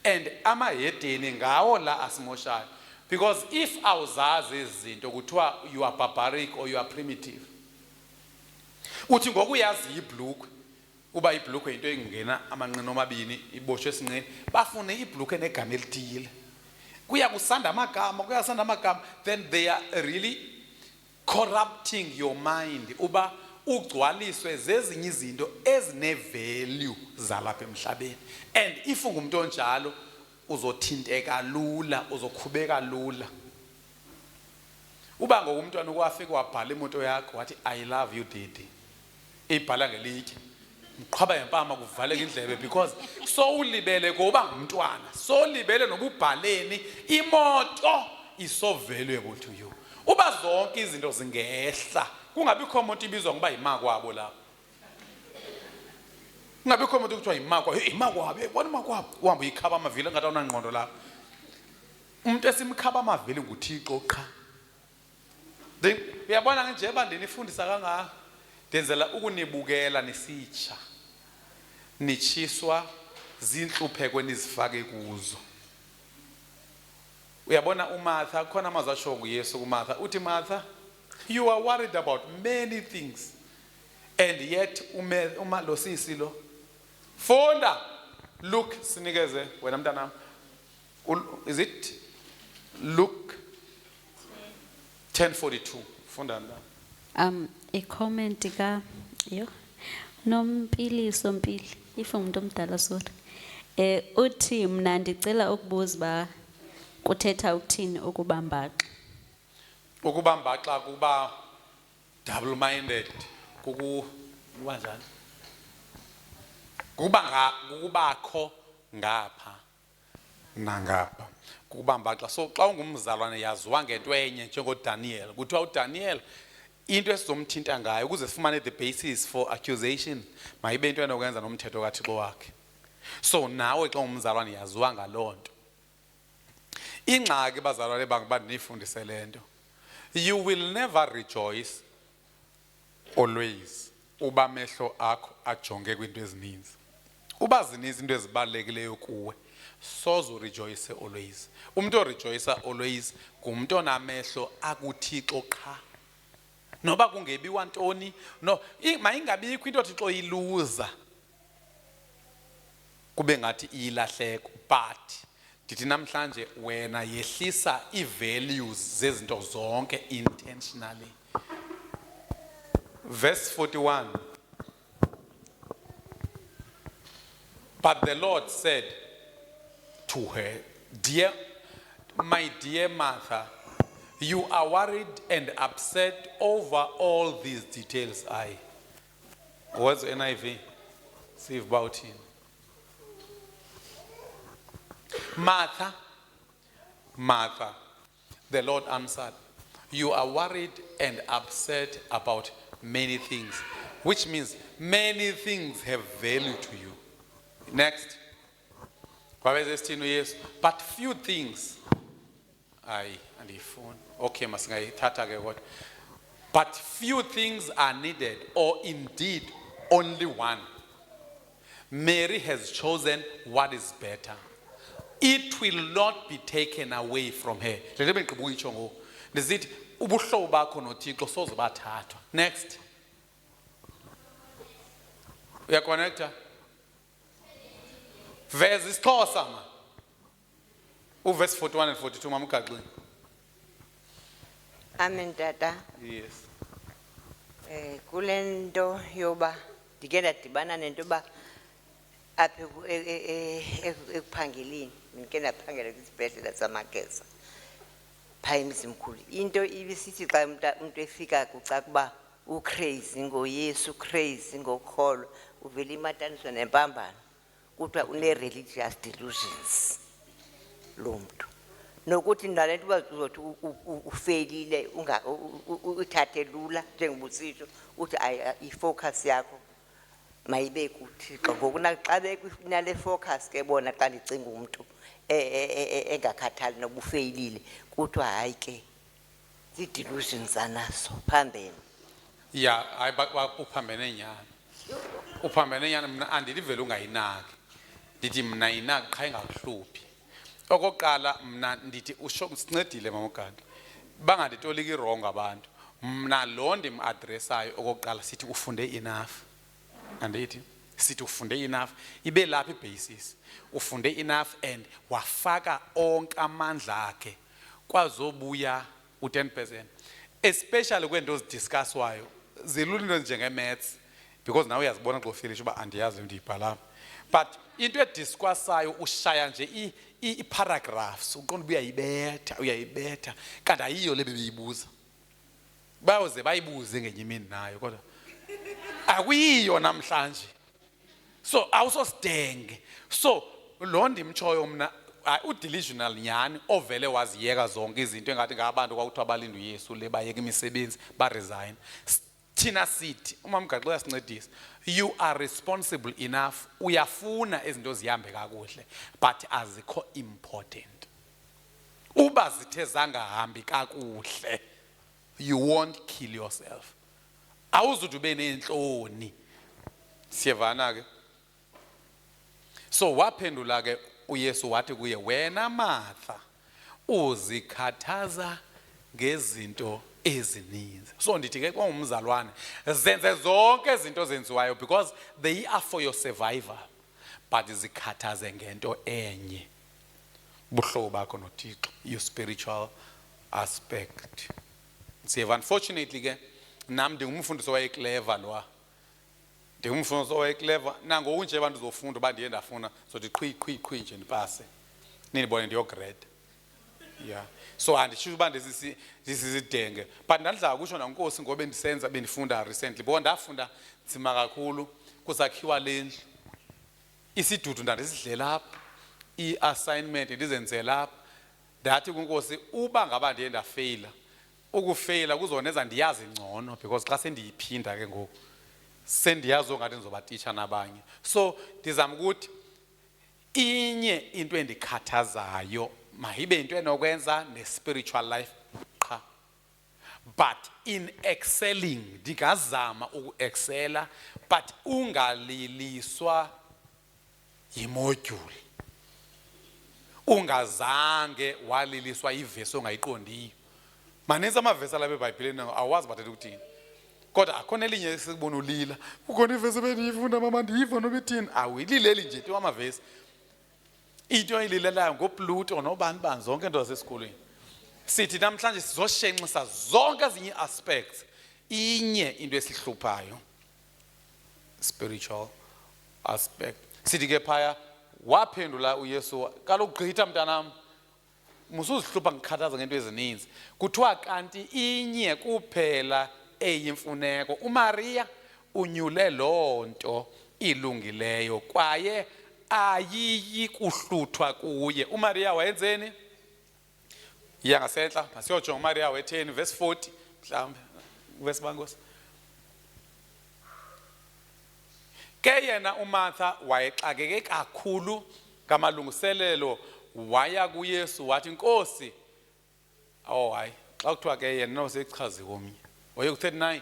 And amahedeni ngawo la asimoshayo. Because if awuzazi izinto kuthiwa you are barbaric or you are primitive. Uthi ngoku uyazi ibhlukwe uba ibhlukwe into engena amanqino amabini iboshwe esinqeni bafune ibhlukwe negama elithile. Kuya kusanda amagama, then they are really corrupting your mind uba ugcwaliswe zezinye izinto ezine value zalapha emhlabeni. And if ungumuntu onjalo uzothinteka lula, uzokhubeka lula. Uba ngokumntwana ukwafika wabhala imoto yakho wathi I love you daddy, ibhala ngelitye mqhaba ngempama kuvaleka indlebe, because so ulibele kuba ngumntwana, so libele nobubhaleni imoto is so valuable to you. Uba zonke izinto zingehla kungabikho umuntu ibizwa ngoba yimakwabo lapho. Kungabikho umuntu kuthiwa yimakwabo, bona imakwabo uhamba uyikhaba amavili engathi awunangqondo lapho. Umuntu esimkhaba amavili nguThixo qha. Then uyabona njengoba ndinifundisa kangaka ndenzela ukunibukela nisitsha, nichiswa zinhlupheko enizifake kuzo. Uyabona uMartha khona amazwi asho nguYesu kuMartha uthi Martha, you are worried about many things, and yet lo sisi lo funda Luke sinikeze wena mntanami. Is it Luke 10:42? Funda nda. I-comment ka Nompiliso Mpili, if umuntu omdala sorry. Uthi mina ndicela ukubuza ba kuthetha ukuthini ukubambaxa? Ukubambaxa kuba double minded kubanjani? Kubakho ngapha nangapha. Kubambaxa. So xa ungumzalwane yaziwa ngento enye njengoDaniel. Kuthiwa uDaniel into esizomthinta ngayo ukuze sifumane the basis for accusation mayibe into enokwenza nomthetho kaThixo wakhe. So nawe xa ungumzalwane yaziwa ngalonto. Ingxaki bazalwane bangiba nifundise lento. You will never rejoice always uba mehlo akho ajonge kwinto ezininzi. Uba zininzi into ezibalulekileyo kuwe sozo rejoice always. Umuntu orejoice always ngumuntu onamehlo akuThixo qha. Noba kungebiwa ntoni, no mayingabikho into oThixo iluza kube ngathi ilahleko, but ndithi namhlanje wena yehlisa i-values zezinto zonke intentionally. Verse 41. But the Lord said to her, my dear Martha, you are worried and upset over all these details. What's NIV? See about him. Martha, Martha, the Lord answered, you are worried and upset about many things, which means many things have value to you. Next. But few things. Okay, but few things are needed, or indeed only one. Mary has chosen what is better. It will not be taken away from her. Does it ubuhlobo bakho noThixo soze bathathwa. Next. Uyaconnecta? Verse isiXhosa ma. Verse 41 and 42 mama uGaxini. Amen tata. Yes. Kulento yoba ndike ndadibana nento ba apha ekuphangeleni ndike ndaphangela kwisibhedlela saMageza phaa eMzimkhulu. Into ibisithi xa umuntu efika kucaca uba ucrazy ngoYesu, crazy ngokholo, uvele imataniswa nempambano kuthiwa une-religious delusions lo mntu. Nokuthi nalento uba uzothi ufailile uthathe lula njengoba usitsho uthi ifocus yakho mayibe kuThixo. Ngoku naxa bekunale focus ke bona xa ndicinga umuntu engakhathali noba ufeyilile kuthiwa hayi ke zii-delusions anazo phambene. Yeah, hayi uphambene nyani. Uphambene nyani mna andithi vele ungayinaki. Ndithi mna yinaki qha ingakuhluphi. Okokuqala mna ndithi usho sincedile mama uGaxi. Banganditoliki wrong abantu. Mna lo ndim-addressayo okokuqala sithi ufunde enough. Andithi sithi ufunde enough. Ibe lapha ibasis. Ufunde enough and wafaka onke amandla akhe kwazobuya u10%. Especially kwento zidiscusswayo. Zilula njenge-maths because now uyazibona xa ufilisha uba andiyazi ndiyibhala. But into ediscussayo ushaya nje i-paragraphs uqonda uyayibetha kanti ayiyo le bebeyibuza. Bayoze bayibuze ngenye imini nayo kodwa akuyiyo namhlanje. So awusosidenge. So lo ndimtshoyo mna udelusional nyani ovele waziyeka zonke izinto engathi ngabantu kwakuthiwa balinda uYesu le bayeka imisebenzi ba-resign. Thina sithi umama uGaxi uyasincedisa. You are responsible enough. Uyafuna izinto zihambe kakuhle but azikho important. Uba zithe zangahambi kakuhle you won't kill yourself. Awuzuthi ube nenhloni. Siyevana ke. So waphendula ke uYesu wathi kuye wena Martha uzikhathaza ngezinto ezininzi. So ndithi ke kwangumzalwane zenze zonke izinto zenziwayo because they are for your survival but zikhathaze ngento enye. Buhlobo bakho noThixo, your spiritual aspect. Siyeva unfortunately ke nami ndingumfundisi owayeclever lowa. Ndingumfundisi owayeclever nango unje abantu uzofunda uba ndiye ndafuna sothi qhwi nje ndipase. Nindibone ndiyograde. Yeah. So andisho uba ndisizidenge but ndandla kusho naNkosi ngoba bendifunda recently because ndafunda nzima kakhulu kusakhiwa lendlu. Isidudu ndandisidlela lapha. I-assignment ndizenze lapha. Ndathi kuNkosi uba ngaba ndiye ndafeyila ukufeyila kuzoneza ndiyazi ngcono because xa sendiyiphinda ke ngoku sendiyazi ongathi ndizoba teacher nabanye. So ndizama ukuthi inye into endikhathazayo mayibe into enokwenza ne-spiritual life qha. But in excelling ndingazama uku-excela but ungaliliswa yimodule. Ungazange waliliswa ivesi ongayiqondiyo. Maninzi amavesi alapha eBhayibhileni awazi bathetha ukuthini. Kodwa akhona elinye esikubona ulila. Ukhona ivesi ebendiyifunda mama ndiyiva noba ithini. Awuyilileli nje tu amavesi. Into oyililelayo ngoPluto nobani zonke into zasesikolweni. Sithi namhlanje sizoshenxisa zonke ezinye aspects. Inye into esihluphayo spiritual aspect. Sithi ke phaya waphendula uYesu kaloku gqitha mntanam musuzihlupha ngikhathaza ngento ezininzi. Kuthiwa kanti inye kuphela eyimfuneko. uMaria unyule lonto ilungileyo kwaye ayiyi kuhluthwa kuye. uMaria wayenzeni? Yangasentla masiyojonga uMaria wetheni verse 40 mhlawumbe verse bangosi. Ke yena uMartha wayexakeke kakhulu ngamalungiselelo waya kuYesu wathi Nkosi hayi xa kuthiwa ke yena nosechazi komnye waye ku39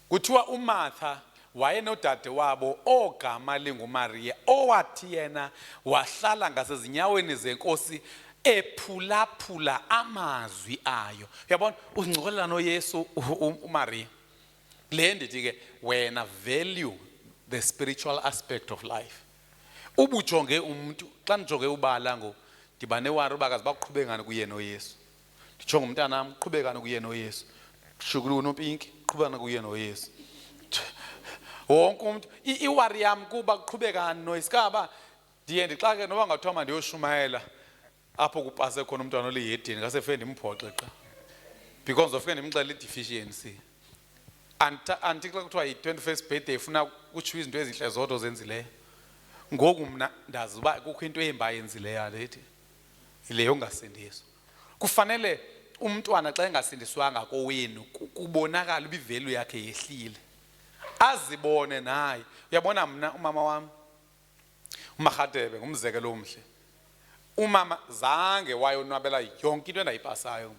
kuthiwa uMartha wayenodade wabo ogama linguMaria owathi yena wahlala ngasezinyaweni zeNkosi ephulaphula amazwi ayo. Uyabona uncokolela noYesu uMaria. Le ndithi ke wena value the spiritual aspect of life. Ubujonge umuntu xa nijonge ubala ngo ndibane wari bakazi baqhubekana kuye noYesu. Ndijonga umntana nami uqhubekana kuye noYesu. Shukuru noPinki uqhubekana kuye noYesu. Wonke umuntu iwari yami kuba uqhubekana noyisikaba ndiye ndixake noba ngathiwa mandiyoshumayela apho kupase khona umntwana oliyedini ngase fende imphoxe xa because of ndimxela deficiency anti xa kuthiwa yi-21st birthday ufuna kutshiwo izinto ezihle zodwa zenzileyo. Ngoku mna ndazi uba kukho into emba yenzileyo lethi ileyo ungasindiswa. Kufanele umntwana xa engasindiswanga kowenu kubonakala uba ivalue yakhe yehlile, azibone naye. Uyabona mna umama wami uMarhatebe ngumzekelo omhle. Umama zange wayonwabela yonke into endayipasayo.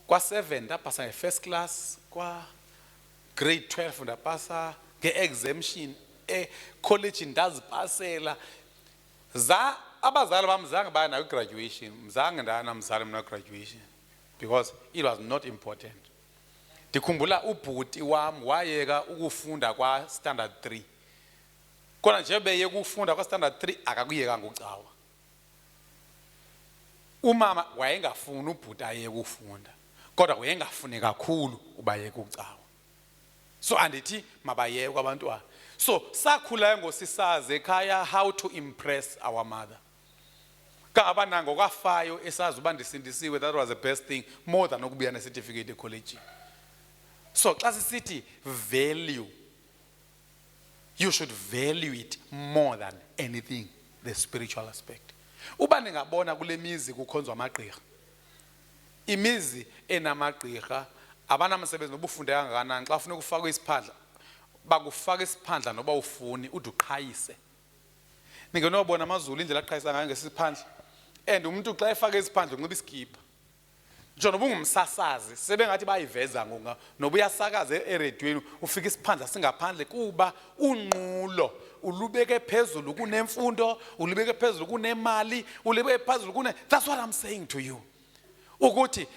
Kwa-7 ndapasa nge-first class, kwa-grade 12 ndapasa nge-exemption, college ndazipasela. Abazali bam zange baya nayo graduation, mzange ndanamzali mna graduation because it was not important. Ndikhumbula ubhuti wam wayeka ukufunda kwa standard 3. Kona nje beye ukufunda kwa standard 3 akakuyeka ngocawa. Umama wayengafuni ubhuti ayeke ukufunda, kodwa wayengafuni kakhulu ubayeka ucawa. So andithi mabayeke abantwana. So sakhula ngosisaze ekhaya how to impress our mother. Kangaba nango kwafayo esazi uba ndisindisiwe, that was the best thing more than ukubuya ne-certificate e-college. So xa sisithi value, you should value it more than anything, the spiritual aspect. Uba ningabona kule mizi kukhonzwa amagqirha, imizi enamagqirha abanamsebenzi nobufundeka kangakanani, xa ufuna ukufaka isiphandla bakufaka isiphandla noba ufuni ude uqhayise. Ningenobona amazulu indlela aqhayisa ngayo ngesiphandla, and umuntu xa efaka isiphandla unxiba isikipha. Nje noba ungumsasazi sebengathi bayiveza ngoku noba uyasakaza eredweni ufika isiphandla singaphandle kuba unqulo ulubeke phezulu kunemfundo, ulubeke phezulu kunemali, ulubeke phezulu kune. That's what I'm saying to you. Ukuthi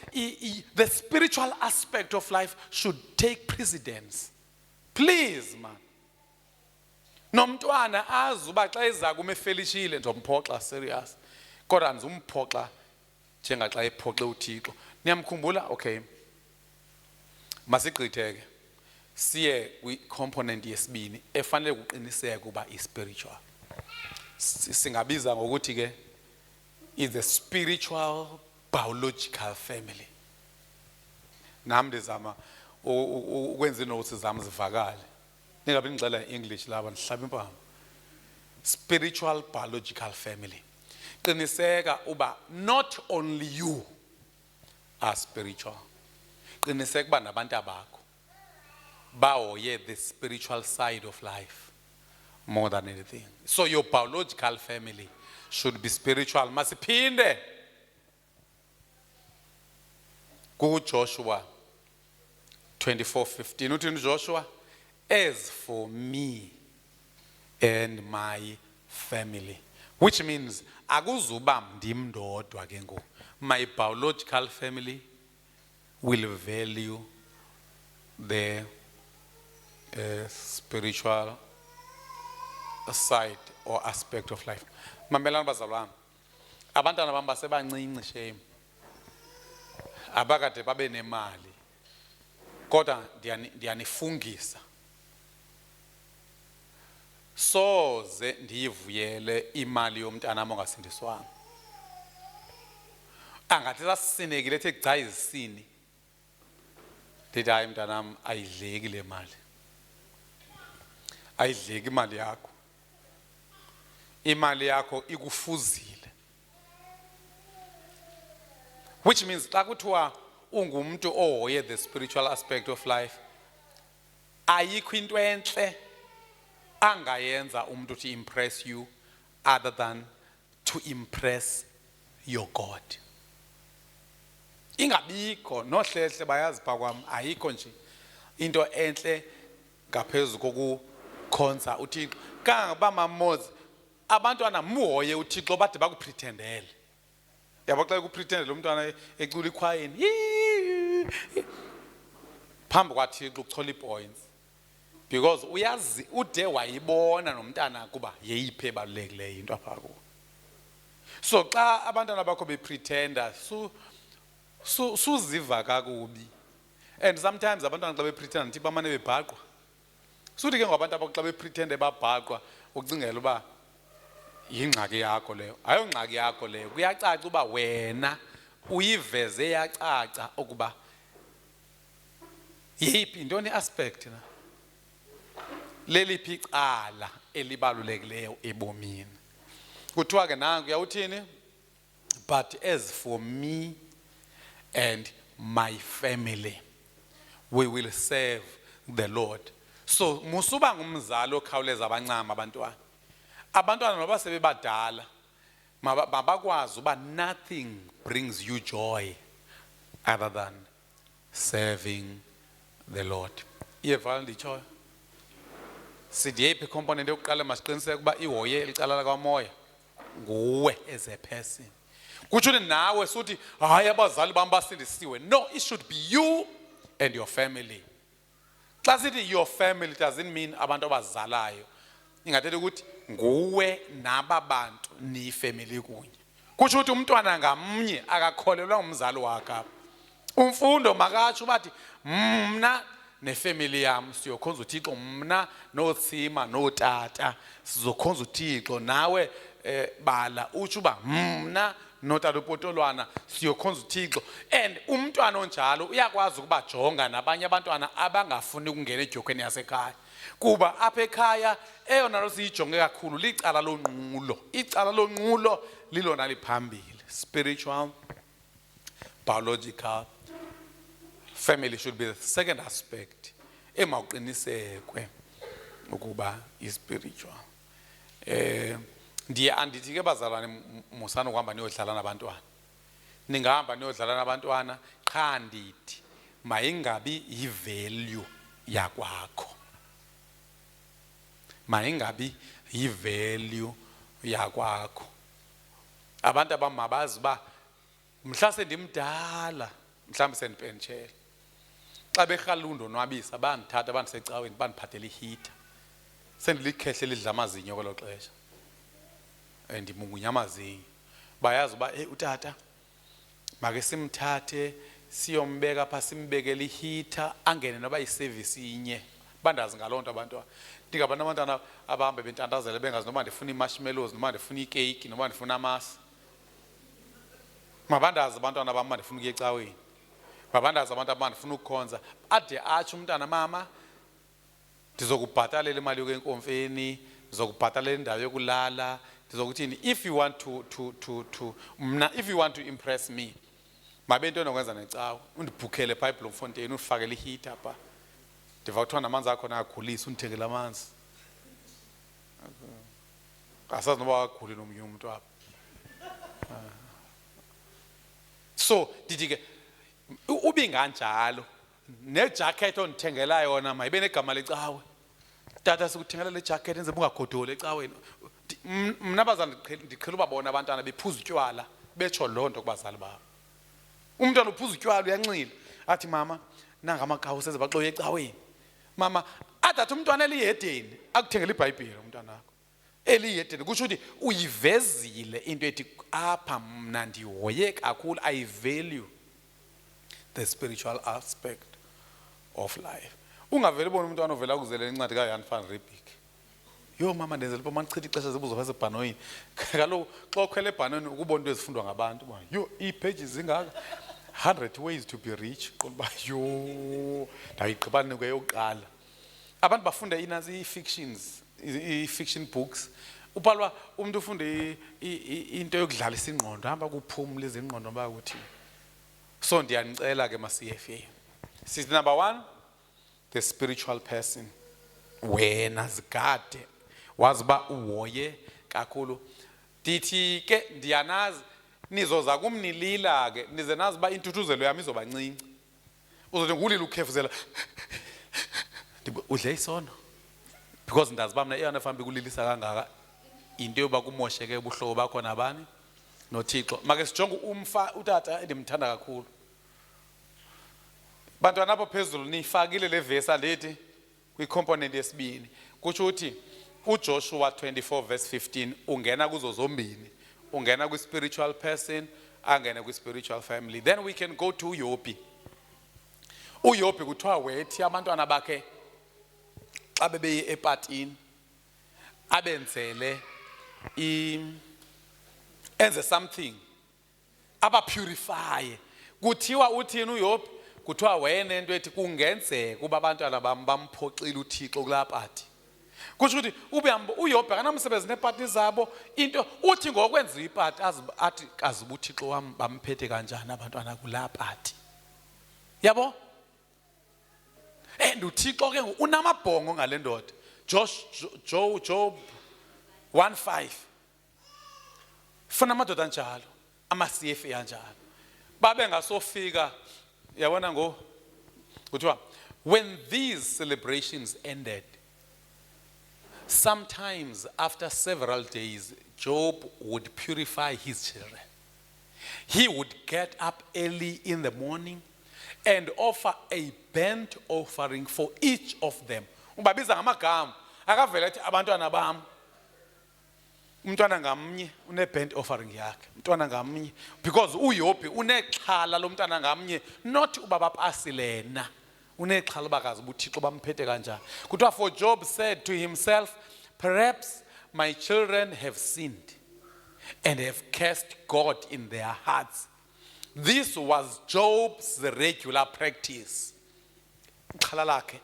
the spiritual aspect of life should take precedence. Please man. Nomntwana azuba xa eza kuma efelishile ndomphoxa serious. Kodwa ndizumphoxa njengaxa ephoxe uThixo. Niyamkhumbula? Okay. Masigqitheke. Siye kwi-component yesibini efanele kuqiniseke kuba i-spiritual. Singabiza ngokuthi ke is the spiritual biological family. Nami ndizama ukwenza inotes zami zivakale. Ningabe ngixela English laba ndihlaba impama. Spiritual biological family. Qiniseka uba not only you are spiritual. Qiniseka uba nabantu abakho bahoye the spiritual side of life more than anything. So your biological family should be spiritual. Masiphinde kuJoshua 24:15 uthi Joshua, as for me and my family, which means akuzuba ndim ndodwa ke ngoku. My biological family will value the spiritual side or aspect of life. Mamelana bazalwane, abantwana bam basebancinci shame, abakade babe nemali, kodwa ndiyanifungisa soze ndiyivuyele imali yomntana am ongasindiswanga. Angathi sasisinekile ethi cha izisini ndithi hayi mntanam ayidleki le mali, ayidleki imali yakho, imali yakho ikufuzile. Which means xa kuthiwa ungumntu ohoye the spiritual aspect of life, ayikho into entle angayenza umuntu to impress you other than to impress your God. Ingabikho nohlehle bayazi phakwami, ayikho nje into enhle ngaphezu kokukhonza uThixo. Kangaba mamozi abantwana muhoye uThixo bade bakupretendele. yabo xa kupretend lo mntwana ecula ikhwayeni phambi kwaThixo ukuchola ipoints because uyazi ude wayibona nomntana kuba yeyiphi ebalulekileyo into apha kuwo. So xa abantwana bakho bepretenda suziva kakubi, and sometimes abantwana xa bepretenda ndithi bamane bebhaqwa. Suthi ke ngabantu abakho xa bepretende babhaqwa ucingela uba yingxaki yakho leyo. Ayongxaki yakho leyo, kuyacaca uba wena uyiveze yacaca ukuba yiphi intoni aspect na leliphi icala elibalulekileyo ebomini. Kuthiwa ke nanku uyawuthini, but as for me and my family we will serve the Lord. So musuba ngumzali okhawuleza abancama abantwana. Abantwana noba sebebadala mabakwazi uba nothing brings you joy other than serving the Lord. Iyeva nditshoyo sithi yeyiphi component yokuqala masiqiniseke ukuba ihoye licala lakamoya nguwe as a person. Kutsho nawe suthi hayi abazali bam basindisiwe. No, it should be you and your family. Xa sithi your family doesn't mean abantu abazalayo, ingathethi ukuthi nguwe naba bantu niyifamily kunye. Kutsho ukuthi umntwana ngamnye akakholelwa umzali wakhe apha. Umfundo makatsho bathi mna nefamily yam siyokhonza uThixo, mna notsima notata sizokhonza uThixo, nawe bala utsho uba mna notata upotolwana siyokhonza uThixo. And umntwana onjalo uyakwazi ukuba jonga nabanye abantwana abangafuni ukungena edyokweni yasekhaya, kuba apha ekhaya eyona nto siyijonge kakhulu licala lonqulo. Icala lonqulo lilona liphambili, spiritual, biological. Family should be the second aspect emawuqinisekwe ukuba is-spiritual. Ndiye andithi ke bazalwane musana ukuhamba niyodlala nabantwana. Ningahamba niyodlala nabantwana qha ndithi mayingabi yivalue yakwakho. Mayingabi yivalue yakwakho. Abantu abamabazi ba mhla sendimdala mhlawumbe sendipentshele. Xa berhalundo nwabisa bandithatha bandisecaweni bandiphathela ihita. Sendilikhehle lidla amazinyo kwelo xesha. Ndimungunya amazinyo. Bayazi uba utata make simthathe siyombeka pha simbekele ihita angene noba yiservice inye. Bandazi ngaloo nto abantwana. Ndingabana abantwana abahambe bentandazela bengazi noba ndifuna imarshmallows, noba ndifuna ikeyiki, noba ndifuna amasi. Mabandazi abantwana bam ndifuna ukuya ecaweni. Mabandazi abantu abandifuna ukukhonza. Ade atsho umntana mama ndizokubhatalela imali yokenkomfeni, ndizokubhatalela indawo yokulala, ndizokuthini. If you want if you want to impress me, mabe into enokwenza necawe undibhukhele pha eBloemfontein undifakele ihita pha. Ndiva kuthiwa namanzi akho nakhulisa undithengele amanzi. Asazi noba wakhuli nomnye umuntu apha. So ndithi ke ubinganjalo nejacket ondithengela yona mayibe negama lecawe. Tata sikuthengela le jacket enze ungagodoli ecaweni. Mna bazali ndiqhela ubabona abantwana bephuza utywala betsho loo nto kubazali babo. Umntwana uphuza utywala uyanxila athi mama nanga amaqhawe senze baxoye ecaweni. Mama athi umntwana eliyedeni akuthengela iBhayibhile umntwana wakho. Eliyedeni kusho ukuthi uyivezile into ethi apha mna ndihoye kakhulu. I value the spiritual aspect of life. Ungaveli bona umntwana ovela ukuzela incwadi kaJohn van Riebeeck. Yo mama ndenzela uba manichitha ixesha zibuzo phasebhanoyini. Kaloku xa ukhwele ebhanoni ukubona into ezifundwa ngabantu uba yo iipages zingaka 100 ways to be rich. Qoba yo ndayigqibana kweyokuqala. Abantu bafunda inazi fictions, fiction books. Upalwa umuntu ufunde into yokudlalisa ingqondo hamba kuphumula izingqondo bakuthi. So ndiyanicela ke ma-CFA. Sithi number 1, the spiritual person. Wena zigade wazi uba uhoye kakhulu. Ndithi ke ndiyanazi nizoza kumnilila ke nize nazi uba intuthuzelo yami izoba ncinci. Uzothi ngulila ukhefuzela udle isono because ndazi uba mna eyona fambi kulilisa kangaka into yoba kumosheke ubuhlobo bakho nabani noThixo. Make sijonge umfa utata endimthanda kakhulu. Bantwana apho phezulu nifakile le verse alethi kwi-component yesibini. Kutsho uthi uJoshua 24 verse 15 ungena kuzo zombini. Ungena kwi-spiritual person, angene kwi-spiritual family. Then we can go to uYobi. uYobi kuthiwa wethi abantwana bakhe xa bebeye epatini abenzele enze something abapurify. Kuthiwa uthini uYobi? Kuthiwa wena into ethi kungenzeka kuba abantwana bam bamphoxile uThixo kulaa pati. Kusho ukuthi uYobi akanamsebenzi neepati zabo. Into uthi ngokwenza ipati athi kaziba uThixo wam bamphethe kanjani abantwana kulaa pati. Yabo? And uThixo ke unamabhongo ngale ndoda. Job 1:5. Funa amadoda anjalo, ama-CFA anjalo. Babe ngasofika yabona kuthiwa when these celebrations ended, sometimes after several days, Job would purify his children. He would get up early in the morning and offer a burnt offering for each of them. Ubabiza ngamagama, akavele athi abantwana bam. Umntwana ngamnye une burnt offering yakhe. Umntwana ngamnye because uYobi unexhala lomntwana ngamnye, not ubaba pasilena. Unexhala bakazi uThixo bamphethe kanjani. Kuthiwa for Job said to himself, perhaps my children have sinned and have cursed God in their hearts. This was Job's regular practice. Xhala lakhe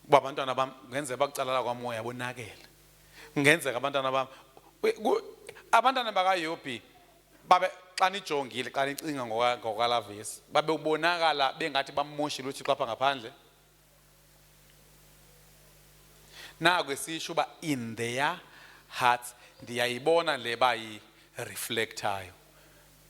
kuba abantwana bam ngenzeka bakucalala kwamoya bonakele. Ngenzeka abantwana bakaYobi babe xa nijongile xa nicinga ngokala vesi babe ubonakala bengathi bamoshile uThixo apha ngaphandle. Naku esisho uba in their hearts ndiyayibona le bayi reflectayo.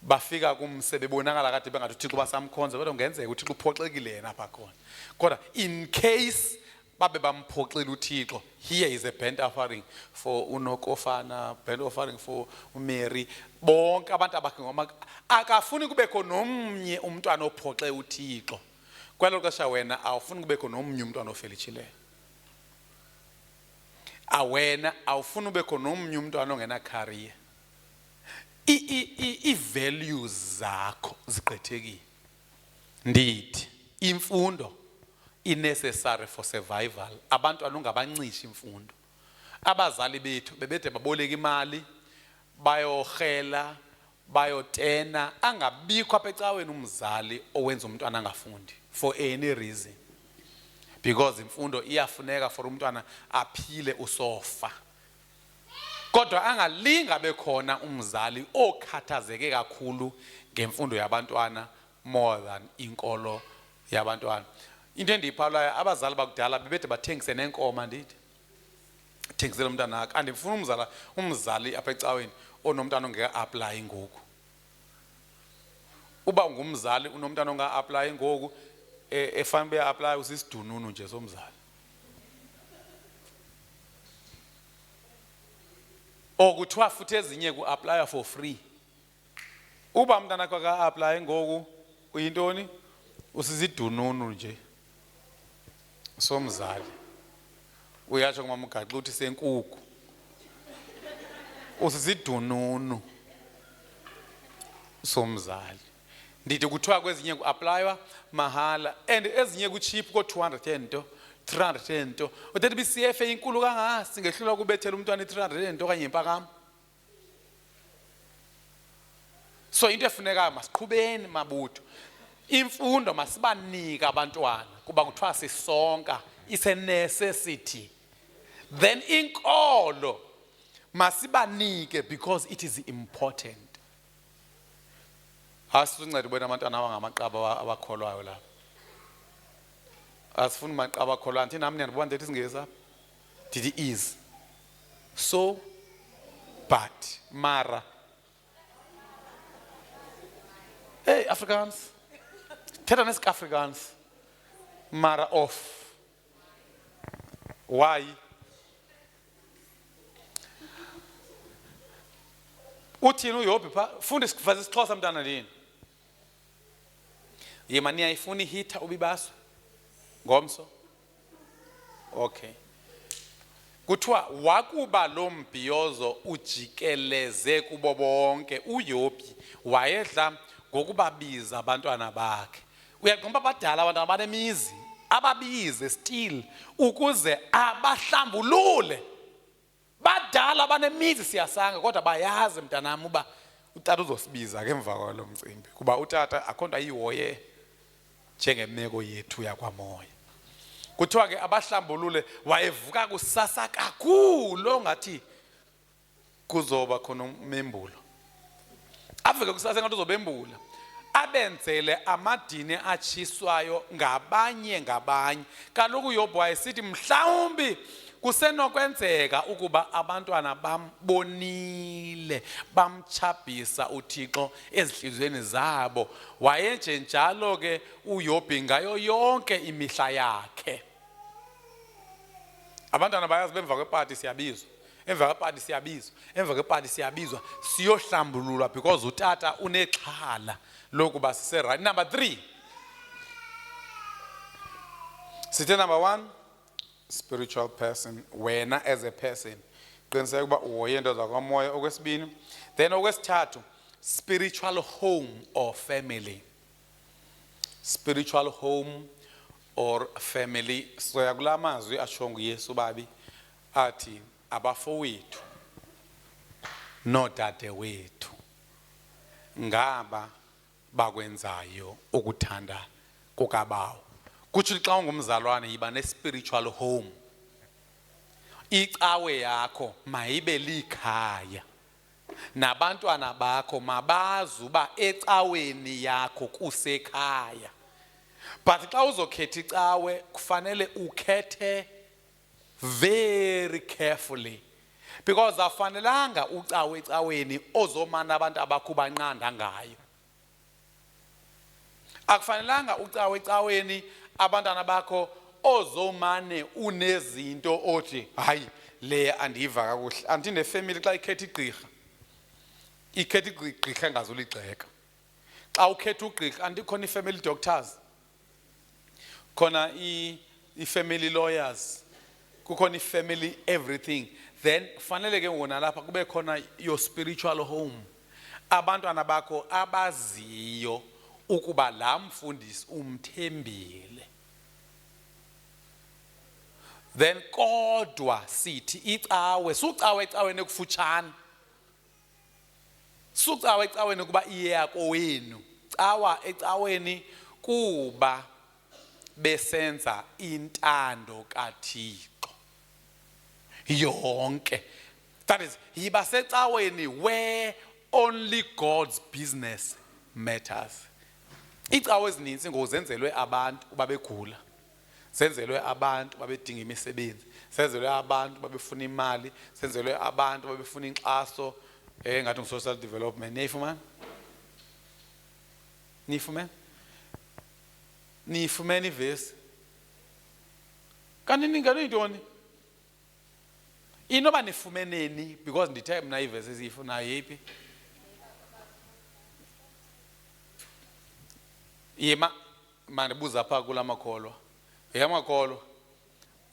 Bafika kumse bebonakala kade bengathi uThixo basamkhonza kodwa ngenzeka uThixo uphoxekile yena apha khona. Kodwa in case babe bamphoxile uThixo, here is a burnt offering for uNokofana, burnt offering for uMary, bonke abantu abakhe ngoma akafuni kubekho nomnye umntwana ophoxe uThixo. Kwelo xesha wena awufuni kubekho nomnye umntwana ofelichileyo. Awena awufuni kubekho nomnye umntwana ongena career. I-values zakho ziqhethekile. Ndithi imfundo necessary for survival. Abantwana ungabancishi imfundo. Abazali bethu bebede baboleka imali, bayohela, bayotena, angabikho apha ecaweni umzali owenza umntwana angafundi for any reason. Because imfundo iyafuneka for umntwana aphile usofa. Kodwa angalinga bekhona umzali okhathazeke kakhulu ngemfundo yabantwana more than inkolo yabantwana. Into endiyiphawulayo abazali bakudala bebede bathengise nenkomo ndithi. Thengisele umntwana wakhe. Andifuna umzali apha ecaweni onomntwana ongeka-apply ngoku. Uba ngumzali unomntwana onga-apply ngoku efanele uya-apply usisidununu nje somzali. Okuthiwa futhi ezinye ku-apply for free. Uba umntwana wakhe aka-apply ngoku uyintoni? Usisidununu nje somzali. Uyatsho kumama uGaxa uthi senkuku. Usisidununu somzali. Ndithi kuthiwa kwezinye ku-applywa mahala and ezinye ku-cheap ko-200 ento 300 ento. Uthethi bi-CFA inkulu kangaka singehlulwa kubethela umntwana i-300 ento okanye impakamo. So into efunekayo masiqhubeni mabutho. Imfundo masibanike abantwana kuba kuthiwa sisonka, it's a necessity. Then inkolo masibanike because it is important. Asikunceda ubona abantwana abangamaqaba abakholwayo lapha. Asifuni maqaba akholwayo. Thina nami ndiyabona ndethi singesi apha. Did it is. So but mara. Hey Afrikaans. Thetha nesika-Afrikaans. Mara of. Why? uthini uYobhi pha funda isifasi isixhosa mntana ndini yema niyayifuna ihitha ubibaswe ngomso okay kuthiwa wakuba lo mbhiyozo ujikeleze kubo bonke uYobhi wayedla ngokubabiza abantwana bakhe uyaqomba abadala abantu abanemizi ababize still ukuze abahlambulule badala abanemizi siyasanga kodwa bayazi mntanami uba utata uzosibiza ke emva kwalo mcimbi kuba utata akhonto ayihoye njengemeko yethu yakwamoya kuthiwa ke abahlambulule wayevuka kusasa kakhulu ngathi kuzoba khona umembulo afike kusasa ngathi uzobembula abenzele amadini atshiswayo ngabanye kaloku uYobhi wayesithi mhlawumbi kusenokwenzeka ukuba abantwana bambonile bamchabhisa uThixo ezihlizweni zabo wayenje njalo ke uYobhi ngayo yonke imihla yakhe abantwana bayazi bemva kwepati siyabizwa emva kwepati siyabizwa emva kwepati siyabizwa siyohlambululwa because utata unexhala lokuba sise right. Number 3 sithe number 1 spiritual person wena as a person qiniseka ukuba uhoye into zakwamoya okwesibini then okwesithathu spiritual home or family spiritual home or family soya kula mazwi asho nguYesu babi athi abafowethu nodade wethu ngaba bakwenzayo ukuthanda kukabawo kuthi xa ungumzalwane yiba ne-spiritual home icawe yakho mayibe likhaya nabantwana bakho mabazi uba ecaweni yakho kusekhaya but xa uzokhetha icawe kufanele ukhethe very carefully because afanelanga ucawe ecaweni ozomana abantu abakho banqanda ngayo akufanelanga ucawe ecaweni abantwana bakho ozomane unezinto othi hayi le andiva kakuhle anti nefamily xa ikhetha igqirha engazuligxeka xa ukhetha ugqirha andikhona i-family doctors khona i-family lawyers kukhona i-family everything then fanele ke wona lapha kube khona your spiritual home abantwana bakho abaziyo ukuba la mfundisi umthembile then kodwa sithi icawe sucawe ecaweni ekufutshane sucawe ecaweni kuba iye yako wenu cawa ecaweni kuba besenza intando kaThixo yonke that is yiba secaweni where only God's business matters icawe ezininzi ngozenzelwe abantu babegula senzelwe abantu babedinga imisebenzi senzelwe abantu babefuna imali senzelwe abantu babefuna inkxaso ngathi ngu-social development niyifumene ivesi kanti ningalo yintoni inoba nifumeneni because ndithe mna ivesi eziyifunayo yiphi yema mandibuza pha kula makholwa yamakholwa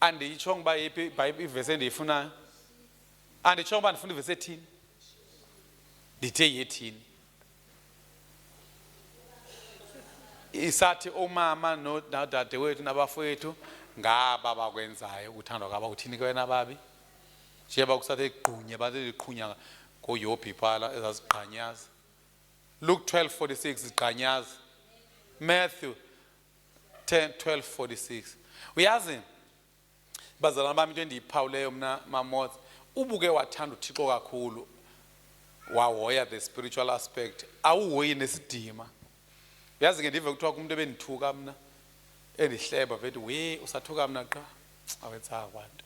andiyitsho ngoba yiphi ivesi endiyifunayo anditsho ngoba ndifuna ivesi ethini ndithe yethini isathi omama nodade wethu nabafowethu ngaba bakwenzayo ukuthandwa kwaba uthini ke wena babi njeba kusathe igqunye baziqhunya ngoYobhi phala ezaziqhanyaza Luke 12:46 izigqanyaza Matthew 10:12-46 uyazi bazalwana bami into endiyiphawuleyo mna Mamoth ubuke wathanda uThixo kakhulu wahoya the spiritual aspect awuhoyi nesidima uyazi ke ndive kuthiwa kumuntu ebendithuka mna endihleba vethi we usathuka mna qha awenzanga kwanto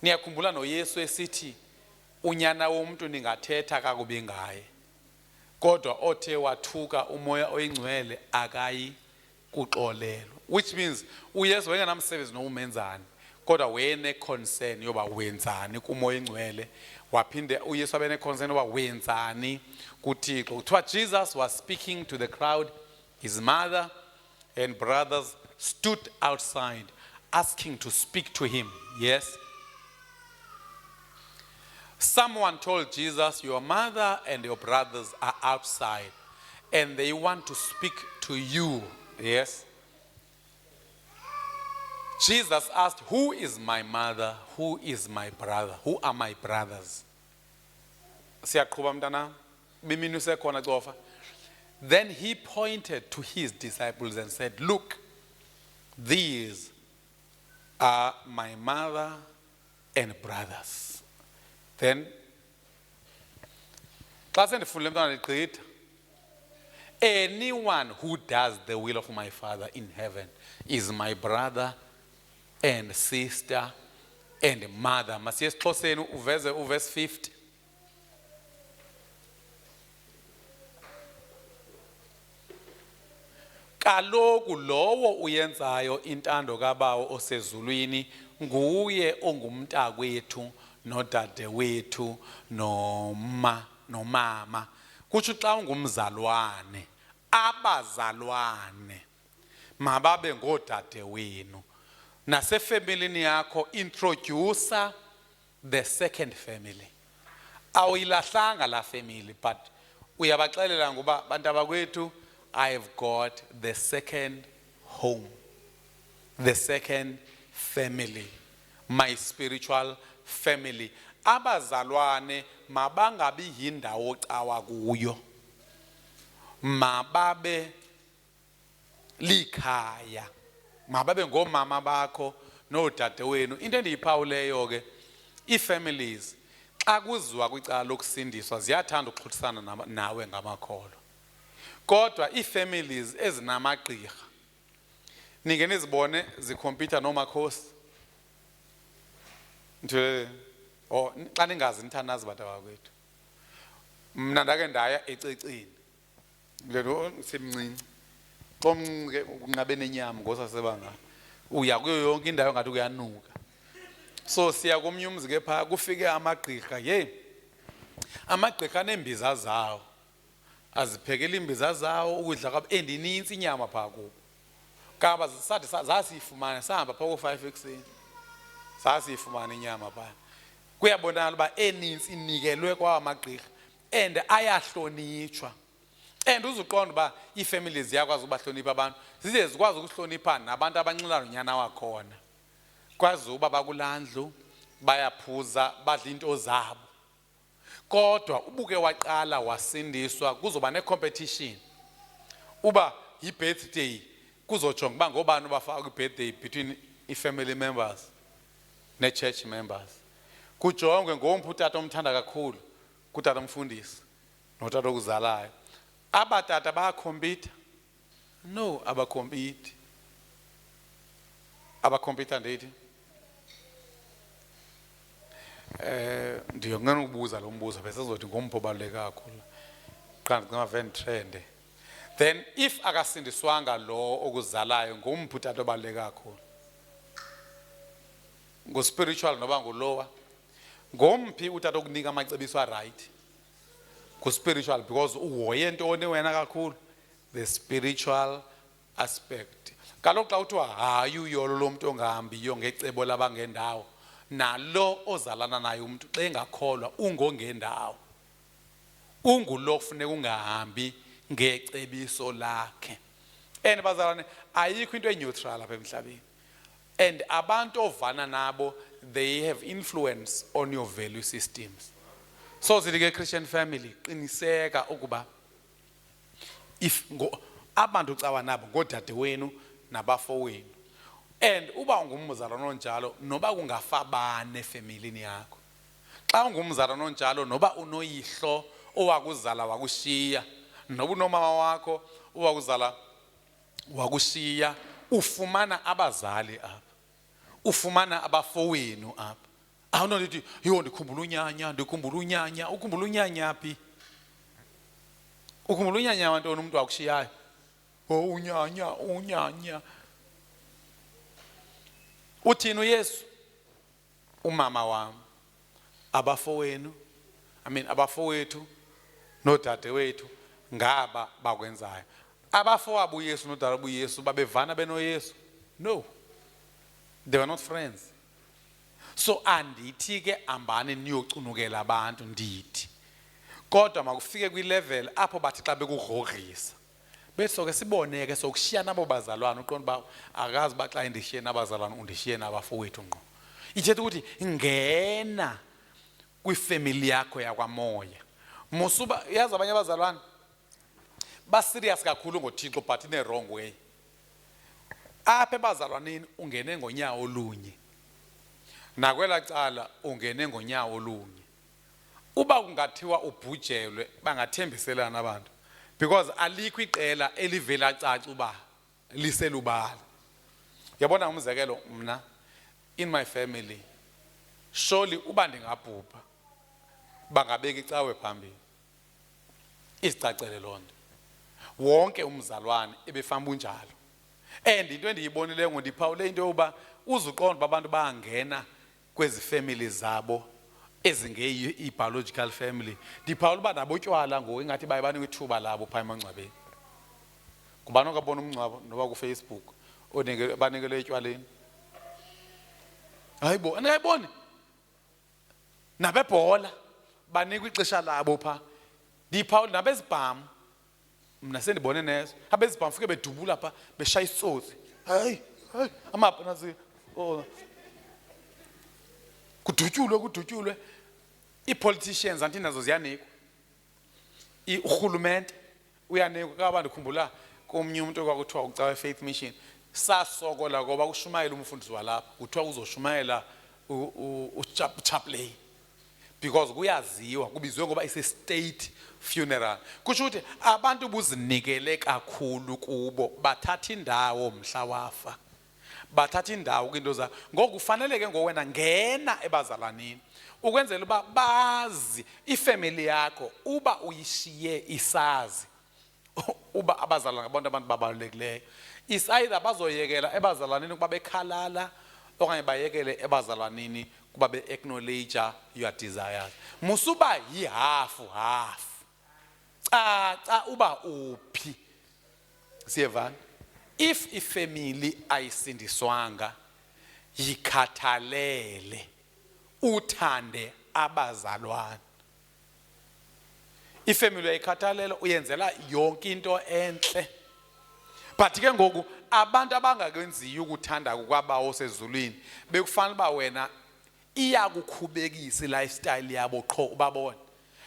niyakhumbula noYesu esithi unyana womuntu ningathetha kakubi ngaye kodwa othe wathuka umoya oyingcwele akayi kuxolelwa which means uYesu wayengenamsebenzi nomenzani kodwa wene concern yoba wenzani kumoya oyingcwele waphinde uyesu abe ne-concern uba wenzani kuthixo. Kuthiwa Jesus was speaking to the crowd. His mother and brothers stood outside asking to speak to him. Yes. Someone told Jesus, your mother and your brothers are outside and they want to speak to you. Yes. Jesus asked, who is my mother? Who is my brother? Who are my brothers? Siyaqhuba mntana, bimini usekhona Cofa. Then he pointed to his disciples and said, look, these are my mother and brothers. Then, anyone who does the will of my Father in heaven is my brother and sister and mother. Masiye esiXhoseni uveze verse 50. Kaloku lowo uyenzayo intando kaBawo osezulwini nguye ongumntakwethu nodade wethu nomama. Kutsho xa ungumzalwane, abazalwane mababe ngodade wenu. Nasefamilini yakho introducer the second family. Awuyilahlanga la family, but uyabaxelela ngoba bantu abakwethu, I have got the second home, the second family, my spiritual family. Abazalwane mabangabi yindawo cawa kuyo, mababe likhaya, mababe ngomama bakho nodade wenu. Into endiyiphawuleyo ke, ii-families xa kuziwa kwicala lokusindiswa ziyathanda ukuxhuthisana nawe ngamakholo. Kodwa ii-families ezinamagqirha nike nizibone zikhompyutha nomakhosi. Xa ningazi nithandazi bantu abakwethu. Mna ndake ndaya eCecini. Lento semncinci. Xomnke ungabe nenyama ngosasebanga. Uya kuyo yonke indawo ngathi kuyanuka. So siya komnye umzi ke pha kufike amagqirha. Amagqirha nembiza zawo. Aziphekela imbiza zawo ukudla kwabo endininzi inyama pha kubo. Kaba sathi zasifumana sahamba pha ko5 ekseni. Sasifumana inyama pha. Kuyabonakala uba eninzi inikelwe kwamagqirha and ayahlonitshwa. And uzuqonda uba ii-families ziyakwazi ukubahlonipha abantu, zize zikwazi ukuhlonipha nabantu abanxila nonyana wakhona. Kwazi uba bakulandlu bayaphuza badla into zabo. Kodwa ubuke waqala wasindiswa kuzoba ne-competition. Uba yi-birthday kuzojonga uba ngobani abafaka i-birthday between i-family members ne-church members. Kujongwe ngomphi utata omthanda kakhulu, kutata umfundisi notata okuzalayo. Abatata bayakhompyutha? No, abakhompyuthi. Abakhompyutha ndithi? Ndiyongena ukubuza lo mbuzo bese sizothi ngomphi obaluleke kakhulu. Qha ndicela vele trende. Then if akasindiswanga lo okuzalayo ngomphi utata obaluleke kakhulu? Ngo-spiritual noba ngulower? Ngomphi utata okunika amacebiso right? Ku-spiritual, because uhoye ntoni wena kakhulu? The spiritual aspect. Kaloku xa uthiwa hayi uyolo lo muntu ongahambiyo ngecebo labangendawo, nalo ozalana naye umuntu xa engakholwa ungongendawo. Ungulo kufuneka ungahambi ngecebiso lakhe. And bazalwane, ayikho into eneutral apha emhlabeni. And abantu ovana nabo, they have influence on your value systems. So zithi ke Christian family qiniseka ukuba if abantu cawa nabo ngodade wenu nabafowenu. And uba ungumzalwane onjalo noba kungafabane efamilini yakho. Xa ungumzalwane onjalo noba unoyihlo owakuzala wakushiya, noba unomama wakho owakuzala wakushiya, ufumana abazali apha. Ufumana abafowenu apha. Awuno ndithi yho ndikhumbula unyanya, ukhumbula unyanya phi? Ukhumbula unyanya wantoni umuntu wakushiyayo? Oh unyanya. Uthini uYesu? Umama wami abafowenu, abafowethu nodadewethu ngaba bakwenzayo. Abafowabo uYesu nodadewabo uYesu babevana benoYesu? No, they were not friends. So andithi ke ambani niyocunukela abantu ndithi, kodwa makufike kwilevel apho bathi xa bekugrogrisa beso ke siboneke sokushiya nabo bazalwane, uqonda uba akazi ba xa indishiye nabazalwane undishiye nabafowethu ngqo. Ithetha ukuthi ngena kwifamily yakho yakwamoya. Musuba yazi abanye abazalwane ba serious kakhulu ngoThixo but in a wrong way. Apha ebazalwaneni ungene ngonyawo olunye, nakwela cala ungene ngonyawo olunye. Uba kungathiwa ubhujelwe bangathembiselana abantu, because alikho iqela elivela caca uba liselubala. Yabona umzekelo mna in my family, surely uba ndingabhubha bangabeka icawe phambili, isicacele lonto. Wonke umzalwane ebefamba unjalo. And into endiyibonile ngondiphawule into yoba uzuqonda uba abantu bangena kwezi family zabo ezingeyiyo i-biological family. Ndiphawula uba nabotywala ngoku ingathi baye banikwe ithuba labo phaa emangcwabeni. Ngubani ongabona umngcwabo noba kuFacebook banikele etywaleni? Hayibo, andikayiboni. Nabebhola banikwe ixesha labo phaa. Ndiphawula nabezibhamu, mna sendibone nezo. Abezibhamu fike bedubula phaa beshaya isitsotsi. Hayi, amapha nasi. Kudutyulwe. I-politicians anti nazo ziyanikwa. Urhulumente uyanikwa. Kaba ndikhumbula komnye umuntu kwakuthiwa ucawa Faith Mission. Sasokola ngoba ushumayela umfundisi walapha. Kuthiwa uzoshumayela uChapley. Because kuyaziwa kubizwe ngoba ise state funeral. Kusho ukuthi abantu buzinikele kakhulu kubo, bathatha indawo mhla wafa. Bathatha indawo kwinto za ngoku kufanele ke ngowena ngena ebazalanini ukwenzela uba bazi ifamily yakho, uba uyishiye isazi uba abazalwana ngabantu abantu babalulekileyo. Is either bazoyekela ebazalanini kuba bekhalala okanye bayekele ebazalanini kuba be-acknowledge your desires. Musuba yi-half. Caca uba uphi. Siyevana? If ifamily ayisindiswanga, yikhathalele, uthande abazalwane. Ifamily ayikhathalele uyenzela yonke into entle. But ke ngoku abantu abangakwenziyo ukuthanda kwabawo sezulwini bekufanele ba wena iyakukhubekisa lifestyle yabo qho ubabona.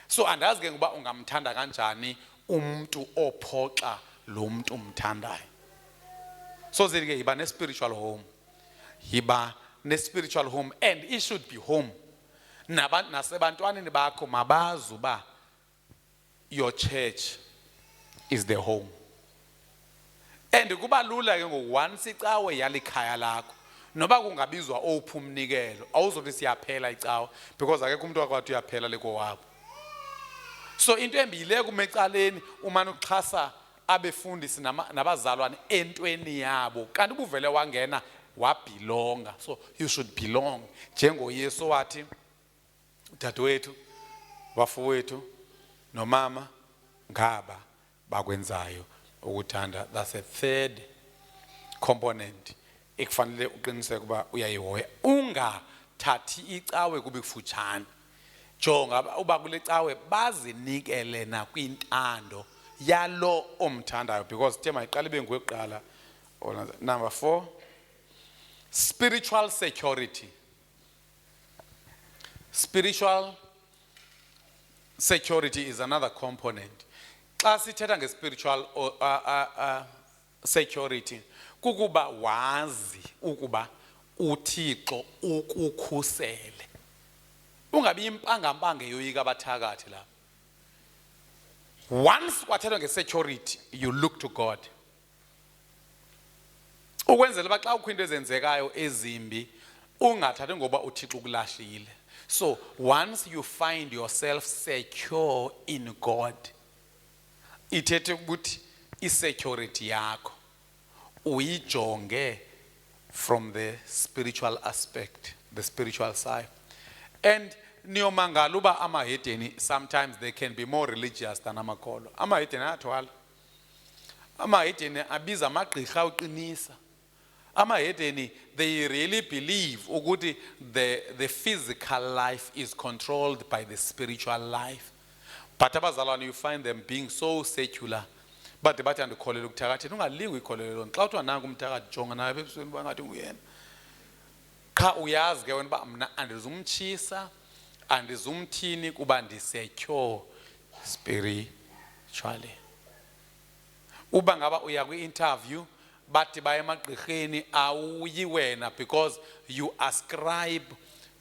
So andazi ke ngoba ungamthanda kanjani umuntu ophoxa lo muntu umthandayo. So zike yiba ne spiritual home. Yiba ne spiritual home, and it should be home. Nasebantwaneni bakho mabazi uba your church is the home. And kuba lula ke ngoku once icawe yalikhaya lakho, noba kungabizwa ophu umnikelo awuzothi siyaphela icawe, because akekho umuntu wakwathi uyaphela leko wabo. So into embile kumecaleni umane ukuxhasa abefundisi nabazalwane entweni yabo, kanti ubuvele wangena wabelonga. So you should belong, njengoYesu wathi dadewethu bafowethu nomama ngaba bakwenzayo ukuthanda. That's a third component ekufanele uqiniseke kuba uyayihoya. Ungathathi icawe kube kufutshane. Jonga uba kule cawe bazinikele na kwintando yalo omthandayo, because tema iqala ibe ngokuqala. Number 4, spiritual security. Spiritual security is another component. Xa sithetha nge-spiritual security, kukuba wazi ukuba uThixo ukukhusele. Ungabi impanga yoyika abathakathi la. Once kwathethwa nge-security, you look to God. Ukwenzela uba xa ukho into ezenzekayo ezimbi ungathathi ngoba uThixo ukulahlile. So once you find yourself secure in God, ithethe ukuthi i-security yakho uyijonge from the spiritual aspect, the spiritual side. And niyomangala uba amahedeni sometimes they can be more religious than amakholwa. Amahedeni ayathwala. Amahedeni abiza amagqirha uqinisa. Amahedeni, they really believe ukuthi the physical life is controlled by the spiritual life. But abazalwane, you find them being so secular. But the bathi andikholelwa kuthakatheni, ungalingi uyikholelwa. Xa uthiwa nangu umthakathi jonga naye ebusweni bangathi nguyena. Cha uyazi ke wena uba mna andizumtshisa, andizumthini kuba ndisecure spiritually. Uba ngaba uya kwi-interview bathi baye emagqirheni awuyi wena because you ascribe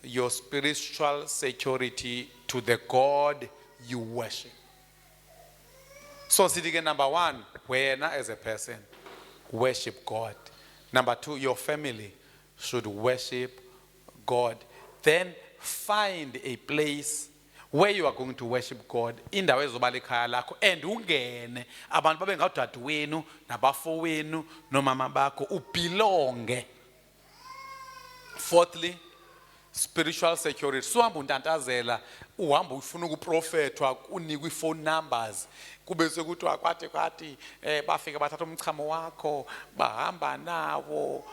your spiritual security to the God you worship. So sithi ke number 1, wena as a person worship God. Number 2, your family should worship God. Then find a place where you are going to worship God, indawo ezoba likhaya lakho, and ungene abantu babe ngadadewenu nabafowenu nomama bakho ubelonge. Fourthly, spiritual security. Suhamba untantazela uhamba ufuna ukuprofethwa unikwe iphone numbers kube sekuthiwa kwathi bafika bathatha umchamo wakho bahamba nawo.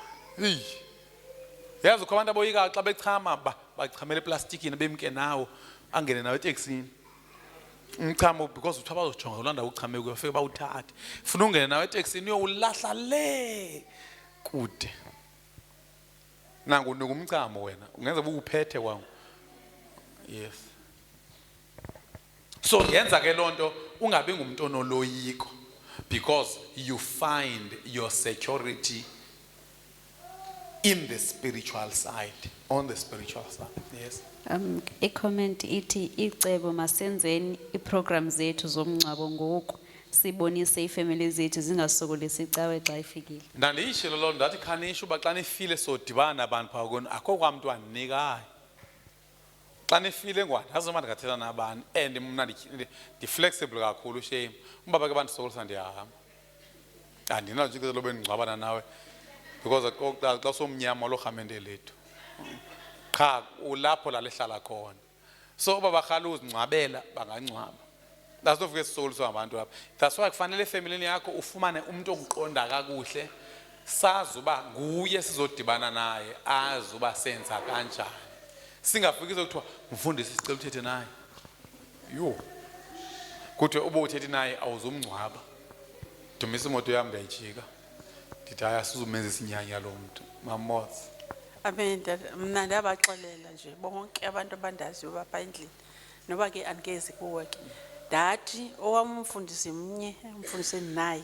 Yazi ukho abantu aboyika xa bechama bachamela eplastikini bemke nawo angene nawe eTexini. Umchamo because uthi abazojonga ulanda uchame kuyo bafike bawuthathe. Ufuna ungene nawe eTexini uyolahla le kude. Nangu nikumchamo wena ungenza ukuphethe kwangu. Yes. So yenza ke lonto ungabi ngumuntu onoloyiko because you find your security in the spiritual side, on the spiritual side. Yes. A comment iti icebo masenzeni iprogram zethu zomncwabo ngoku sibonise ifamily zethu zingasokolisi icawe xa ifikile. Ndandiyishilo loo ndathi khanisho uba xa nifile sodibana nabantu phaa kuni akho kwamntu andinikayo. Xa nifile ngwandazi uma ndingathetha nabani and mna ndi-flexible kakhulu shame. Umbaba ke bandisokolisa ndiyahamba. Andinalo lobe ndingcwabana nawe because xa somnyama lo rhamente lethu. Cha ulapho la lehlala khona. So uba bakhala uzingcwabela bangangcwaba. That's not because souls abantu apha. That's why kufanele efamily yakho ufumane umuntu okuqonda kakuhle. Sazi uba nguye sizodibana naye, azi uba senza kanjani. Singafiki sokuthiwa mfundisi sicela uthethe naye. Yo. Kuthi uba uthethe naye awuzumngcwaba. Dumisa imoto yami ngiyajika. Ndithi haya sizumenza isinyanya lo muntu. Mamozi. Amen. Mna ndabaxelela nje bonke abantu abandaziyo bapha endlini. Noba ke angeze kuwe ke. Dathi owamfundisi mnye umfundisi naye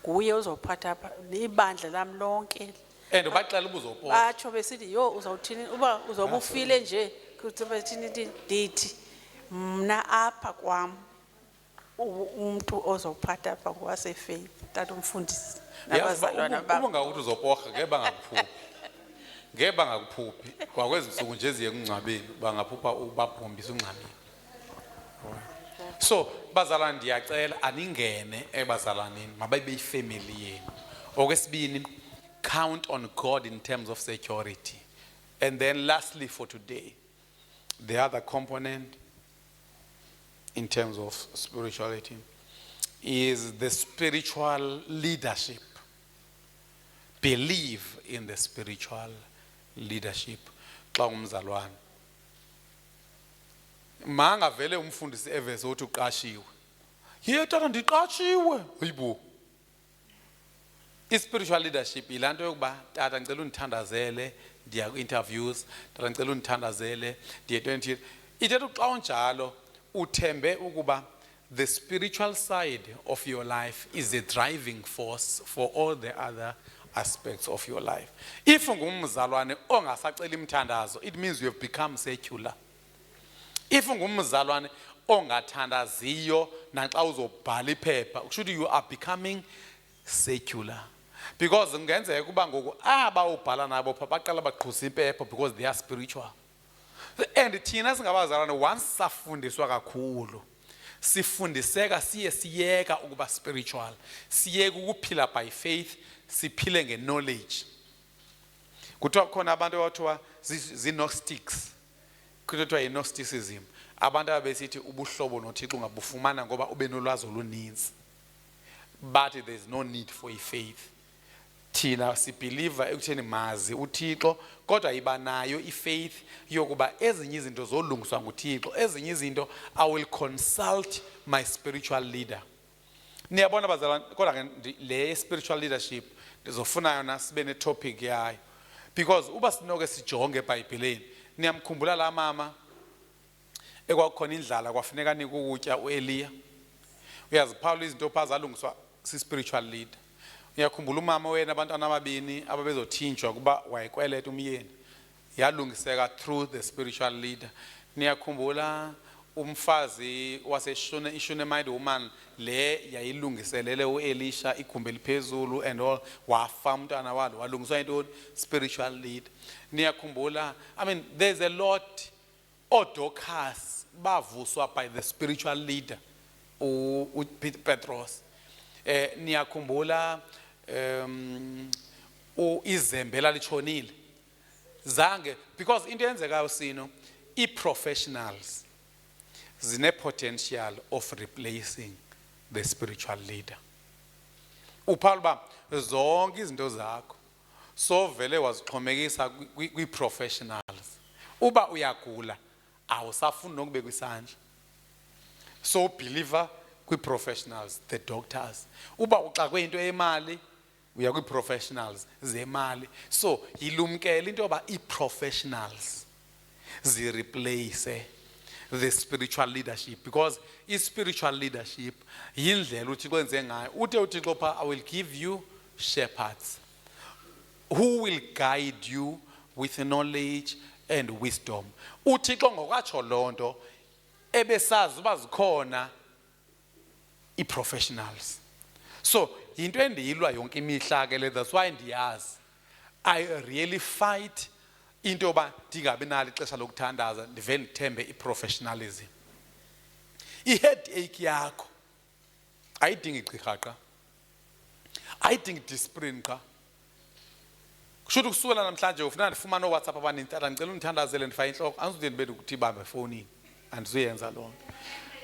nguye uzophatha apha ibandla lami lonke. And ubaxela ubuzopho. Batsho besithi yo uzawuthini uba uzobufile nje kuthi bethini ndithi mna apha kwam umuntu ozophatha apha kwase faith tata umfundisi nabazalwana baba. Uma ngakuthi uzoporha ngeke bangakuphuphi. Ngeke bangakuphuphi kwakwezi insuku nje eziye kungcwabeni bangaphupha ubabhombisa ungcwabeni. So bazalwane ndiyacela aningene ebazalaneni mababe yifamily yenu. Okwesibini, count on God in terms of security. And then lastly for today, the other component in terms of spirituality is the spiritual leadership. Believe in the spiritual leadership. Xa umzalwane manga vele umfundisi evese uthi uqashiwe. Ye tata ndiqashiwe. Hayibo. I-spiritual leadership ilanto yokuba tata ngicela undithandazele ndiya ku-interviews, tata ngicela undithandazele ndiye 20. Ithetha xa unjalo uthembe ukuba the spiritual side of your life is a driving force for all the other aspects of your life. If ungumzalwane ongasacela imithandazo, it means you have become secular. If ungumzalwane ongathandaziyo naxa uzobhala iphepha, should you are becoming secular. Because ngenzeka kuba ngoku ubhala nabo pha baqala baqhusa impepha because they are spiritual. And thina singabazalwane once safundiswa kakhulu sifundiseka siyeka ukuba spiritual, siyeka ukuphila by faith, siphile nge-knowledge. Kuthiwa khona abantu abathiwa zi-Gnostics. kuthiwa yi-Gnosticism. Abantu abesithi ubuhlobo noThixo ungabufumana ngoba ube nolwazi oluninzi. But there's no need for a faith. Thina sibeliever ekutheni mazi uThixo kodwa iba nayo ifaith yokuba ezinye izinto zolungiswa nguThixo, ezinye izinto I will consult my spiritual leader. Niyabona bazalwane, kodwa ke le spiritual leadership ndizofuna yona sibe ne topic yayo, because uba sinoke sijonge eBhayibhelini niyamkhumbula la mama ekwakukhona indlala kwafuneka nike ukutya uEliya. Uyazi Paul izinto pha zalungiswa si spiritual leader. Ngiyakhumbula umama wena abantwana ababini ababezothinjwa kuba wayekweleta umyeni, yalungiseka through the spiritual leader. Niyakhumbula umfazi waseShunammite woman le yayilungiselele uElisha igumbi eliphezulu and all, wafa umntwana walo walungiswa into spiritual leader. Niyakhumbula, I mean there's a lot. Odokas bavuswa by the spiritual leader Petros. Niyakhumbula izembe litshonile zange, because into eyenzekayo sino i-professionals zine potential of replacing the spiritual leader. UPaul ba zonke izinto zakho so vele wazixhomekisa kwi-professionals. Uba uyagula awusafuni nokubeka isandla, so believer kwi-professionals, the doctors. Uba uxakwe into yemali uya kwi-professionals zemali. So yilumkele into yoba i-professionals zi-replace the spiritual leadership, because i-spiritual leadership yindlela uThixo enze ngayo. Uthe uThixo pha, I will give you shepherds who will guide you with knowledge and wisdom. uThixo ngokwatsho lonto ebesazi uba zikhona i-professionals. So into endiyilwa yonke imihla ke le, that's why ndiyazi I really fight into yoba ndingabi nalo ixesha lokuthandaza, ndive ndithembe i-professionalism. I-headache yakho ayidingi igqirha qa, ayidingi discipline qa. Kushuthi kusukela namhlanje ufuna ndifumane oWhatsApp abaninzi, tata ndicela undithandazele ndifake inhloko, andizude ndibe ukuthi ibambe efowunini, andizuyenza loo nto.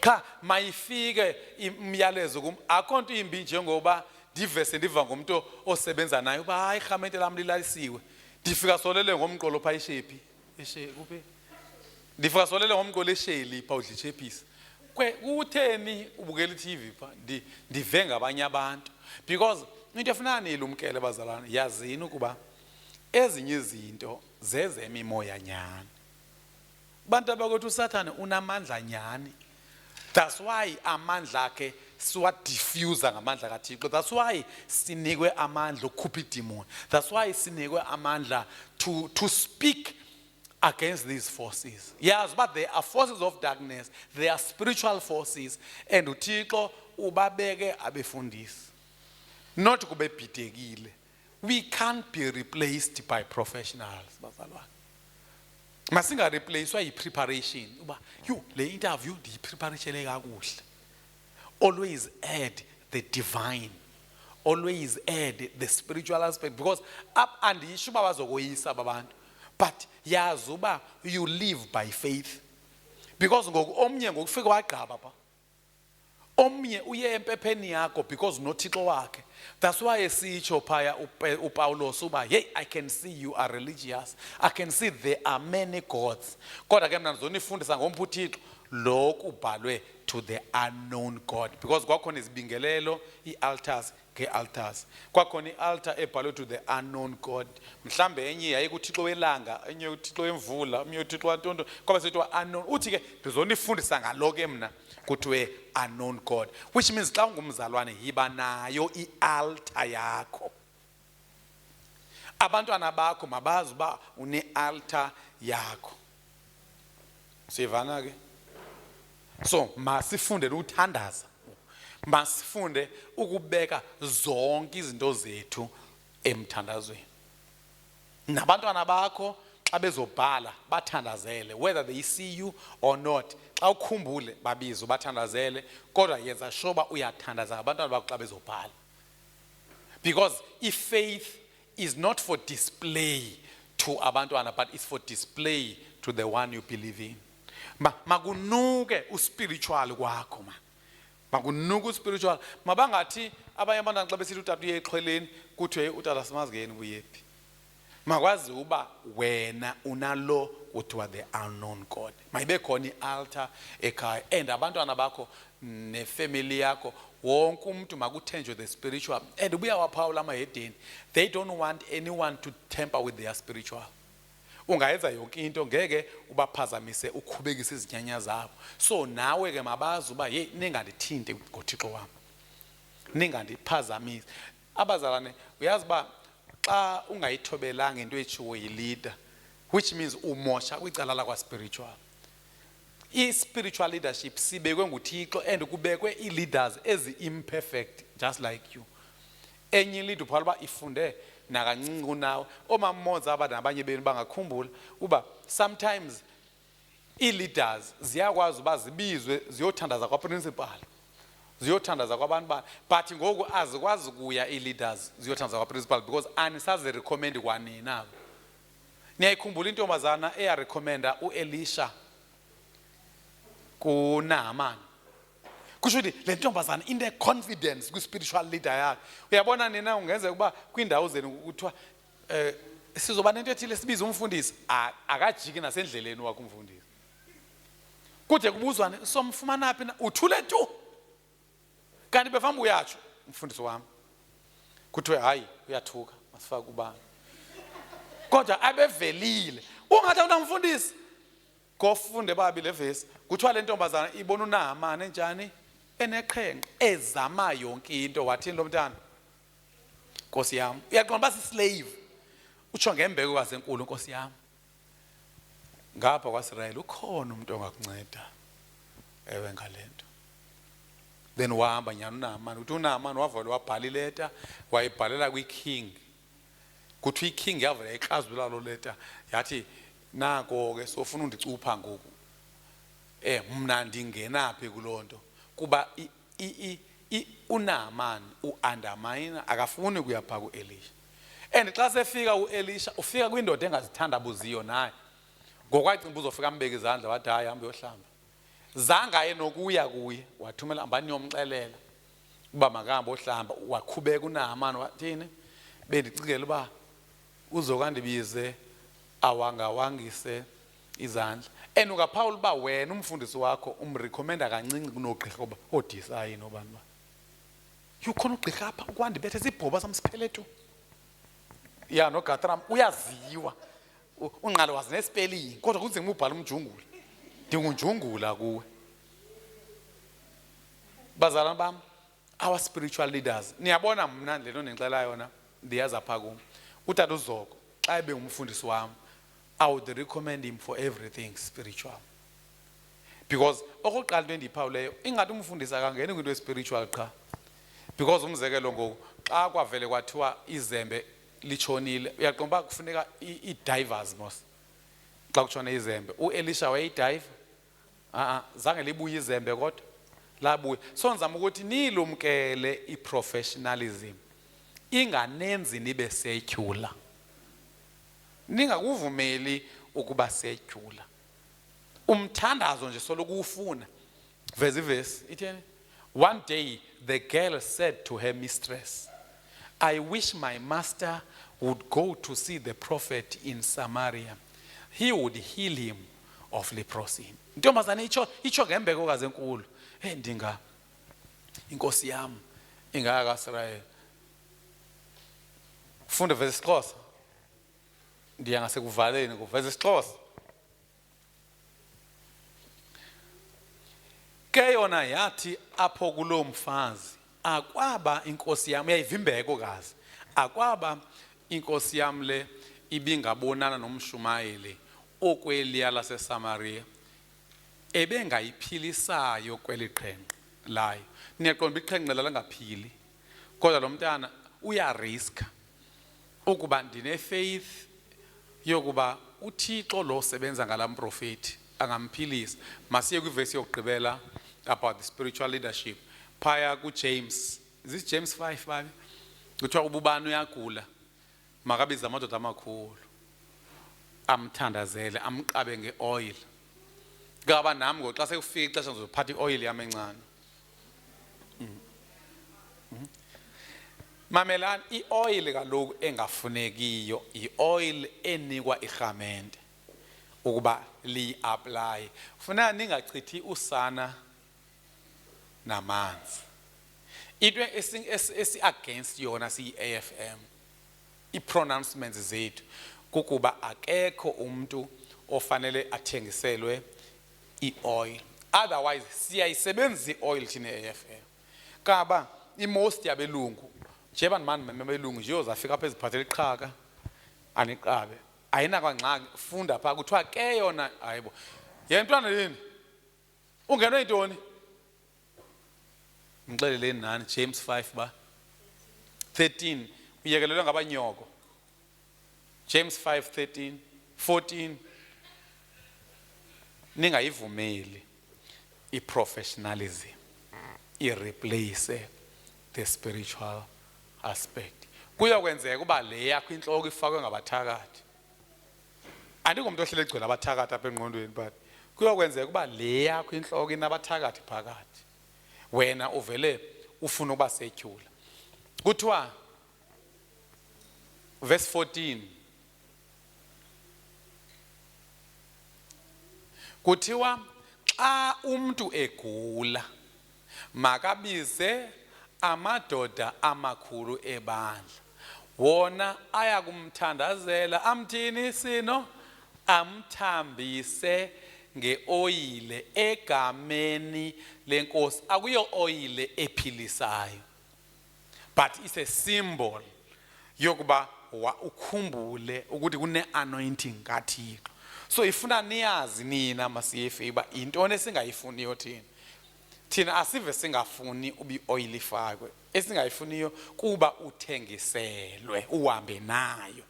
Cha mayifike imiyalezo kum, akho nto imbi njengoba ndivese ndiva ngomuntu osebenza naye uba hayi irhamente lam lilalisiwe, ndifika solele ngomqolo pha eShepi kuphi, ndifika solele ngomqolo eSheli pha udlitshepisa. Kutheni ubukela iTV pha ndive ngabanye abantu, because into efuna nilumkele bazalwane, yazini ukuba ezinye izinto zezemimoya nyani. Bantu abakwethu uSathane unamandla nyani. That's why amandla akhe siwa-diffuser ngamandla kaThixo. That's why sinikwe amandla okukhupha idemon. That's why sinikwe amandla to speak against these forces. Yes, but there are forces of darkness, there are spiritual forces, and uThixo ubabeke abefundisi, not kube bhidekile. We can't be replaced by professionals, bazalwane. Masinga replacewa yi-preparation. Uba le interview ndiyipreparishele kakuhle. Always add the divine. Always add the spiritual aspect, because up andisho uba bazokoyisa abantu, but yazi uba you live by faith. Because omnye ngokufika wagqaba pha, omnye uye empepheni yakho because noThixo wakhe. That's why esitsho phaya uPaulos uba, hey, I can see you are religious, I can see there are many gods. Kodwa ke mna ndizonifundisa ngompha uThixo lokhu ubhalwe to the unknown God, because kwakhona izibingelelo i-altars nge-altars, kwakhona i-altar ebhalwe to the unknown God. Mhlambe enye yayikuThixo welanga, enye uThixo wemvula, enye uThixo wantonto, kwaba sethiwa unknown. Uthi ke ndizonifundisa ngaloke mna kuthiwe unknown God, which means xa ungumzalwane yiba nayo i-altar yakho. Abantwana bakho mabazi uba une-altar yakho. Sivana ke? So masifunde ukuthandaza, masifunde ukubeka zonke izinto zethu emthandazweni. Nabantwana bakho xa bezobhala bathandazele, whether they see you or not. Xa ukhumbule babizo bathandazele, kodwa yenza sure uba uyathandaza ngabantwana bakho xa bezobhala. Because if faith is not for display to abantwana, but it's for display to the one you believe in. Makunuke uspiritual kwakho ma. Makunuke uspiritual. Mabangathi abanye abantwana xa besithi utata uye exhweleni kuthiwe utata simazingeni buyephi. Makwazi uba wena unalo kuthiwa the unknown God. Mayibe khona i-altar ekhaya and abantwana bakho nefamily yakho wonke umuntu makuthenjwe the spiritual and ubuya waphawula amahedeni. They don't want anyone to tamper with their spiritual. Ungayenza yonke into ngeke ubaphazamise ukhubekise izinyanya zabo. So nawe ke mabazi uba hey ningandithinte ngoThixo wami. Ningandiphazamise. Abazalwane uyazi ba xa ungayithobelanga into etshiwo yi-leader, which means umosha kwicala lakwa spiritual. I-spiritual leadership sibekwe nguThixo and kubekwe i-leaders ezi-imperfect just like you. Enye leader uphala uba ifunde nakancinci kunawe. Omamonza abanye benu bangakhumbula uba sometimes i-leaders ziyakwazi uba zibizwe ziyothandaza kwa-principal, ziyothandaza kwabantu bani, but ngoku azikwazi kuya i-leaders ziyothandaza kwa-principal because anisazirecommend kwanina. Niyayikhumbula intombazana eyarecommenda u-Elisha kuNaaman. Kusho ukuthi le ntombazana ine-confidence kwi-spiritual leader yakhe. Uyabona nina ungenzeka ukuba kwiindawo zenu kuthiwa sizoba nento ethile sibize umfundisi, akajiki nasendleleni wakhe umfundisi. Kude kubuzwane somfumana phi na uthule tu. Kanti befamba uyatsho umfundisi wami. Kuthiwe hayi uyathuka masifaka kubani. Kodwa abevelile. Ungathi unamfundisi. Kofunde babi le verse. Kuthiwa le ntombazana ibona uNaaman enjani? Eneqhenqe ezama yonke into. Wathini lo mntana? Nkosi yami. Uyaqonda basi slave. Utsho ngembeko kasenkulu Nkosi yami. Ngapha kwaSirayeli ukhona umuntu ongakunceda. Ewe ngalento. Then wahamba nyana uNaaman. Uthi uNaaman wavela wabhala ileta, wayibhalela kwi-king. Kuthi i-king yavela ixazulula lo leta yathi nako ke sofuna undicupha ngoku. Mna ndingenaphi kulonto kuba uNaaman uandamine akafuni kuya pha kuElisha. And xa sefika uElisha ufika kwindoda engazithandabuziyo naye. Ngokwacimba uzofika ambeka izandla wathi hayi hamba yohlamba. Zanga enokuya kuye wathumela ambani yomxelela uba makahamba ohlamba. Waqhubeka uNaaman wathini bendicikela uba uzokandibize awangawangise izandla. And ukaPaul uba wena umfundisi wakho umrecommenda kancinci kunogqirha oba odisayini obani ba. Yukhona ugqirha apha ukwandibethe sibhoba samsiphele tu. Ya noGatram uyaziwa. Unqala wazi nespelling kodwa kunzima ubhala umjungula. Ndingunjungula kuwe. Bazalwane bam, our spiritual leaders. Niyabona mna lento nengixela yona ndiyaza pha kum. Utata uZoko xa ebe umfundisi wami, I would recommend him for everything spiritual. Because okokuqala into endiyiphawuleyo ingathi umfundisi akangeni kwinto spiritual qha. Because umzekelo ngoku xa kwavele kwathiwa izembe litshonile uyaqomba kufuneka i-divers mos. Xa kutshone izembe uElisha wayeyidive zange libuye izembe kodwa labuye. So nizama ukuthi nilumkele i-professionalism inganenzi nibe secular. Ningakuvumeli ukuba secular. Umthandazo nje soloku ufuna. Verse itheni? One day the girl said to her mistress, I wish my master would go to see the prophet in Samaria. He would heal him of leprosy. Ntombazana itsho ngembeko kazenkulu. Ndinga inkosi yami ingaka Israel. Funde verse Xhosa. Ndiya ngasekuvaleni ku verse Xhosa. Ke yona yathi apho kulo mfazi akwaba inkosi yami yayivimbeko kazi. Akwaba inkosi yami le ibingabonana nomshumayeli okweliya laseSamaria ebengayiphilisayo kweliqhenqe layo. Niyaqonda iqhenqe langaphili. Kodwa lo mntana uyariska ukuba ndine faith yokuba uThixo lo sebenza ngalamprofeti angamphilisa. Masiye kwiverse yokugqibela about the spiritual leadership. Phaya kuJames. Is this James 5 baby? Kuthiwa ububani uyagula makabiza amadoda amakhulu. amthandazele amqabe ngeoil. Ngaba nami ngoxa sekufika ixesha ngizophatha ioil yami encane. Mamelani, ioil kaloku engafunekiyo ioil enikwa irhamente ukuba li-apply. Funeka ningachithi usana namanzi. Into esi-against yona siyi-AFM, i-pronouncements zethu kukuba akekho umuntu ofanele athengiselwe i-oil. Otherwise siyayisebenzisa i-oil thina e-AFM. Kaba i-most yabelungu njeba mani mabelungu nje uzafika apha eziphathele iqhaka aniqabe ayinakangxaki funda pha kuthiwa ke yona hayibo yentwana yini ungenwe yintoni ngixeleleni nani James 5 ba 13 uyekelelwe ngabanyoko. James 5:13 14 ningayivumeli i-professionalism i-replace the spiritual aspect. Kuyokwenzeka uba le yakho inhloko ifakwe ngabathakathi. Andingomntu ohlele egcwele abathakathi apha engqondweni, but kuyokwenzeka uba le yakho inhloko inabathakathi phakathi. Wena uvele ufuna uba secular. Kuthiwa verse 14 kuthiwa xa umuntu egula makabize amadoda amakhulu ebandla wona ayakumthandazela amthini sino amthambise ngeoyile egameni lenkosi. Akuyo oyile ephilisayo, but it's a symbol yokuba ukhumbule ukuthi kune anointing kaThixo. So ifuna niyazi nina masiyefe uba intoni esingayifuniyo thina. Thina asive singafuni ubi oil ifakwe. Esingayifuniyo kuba uthengiselwe uhambe nayo.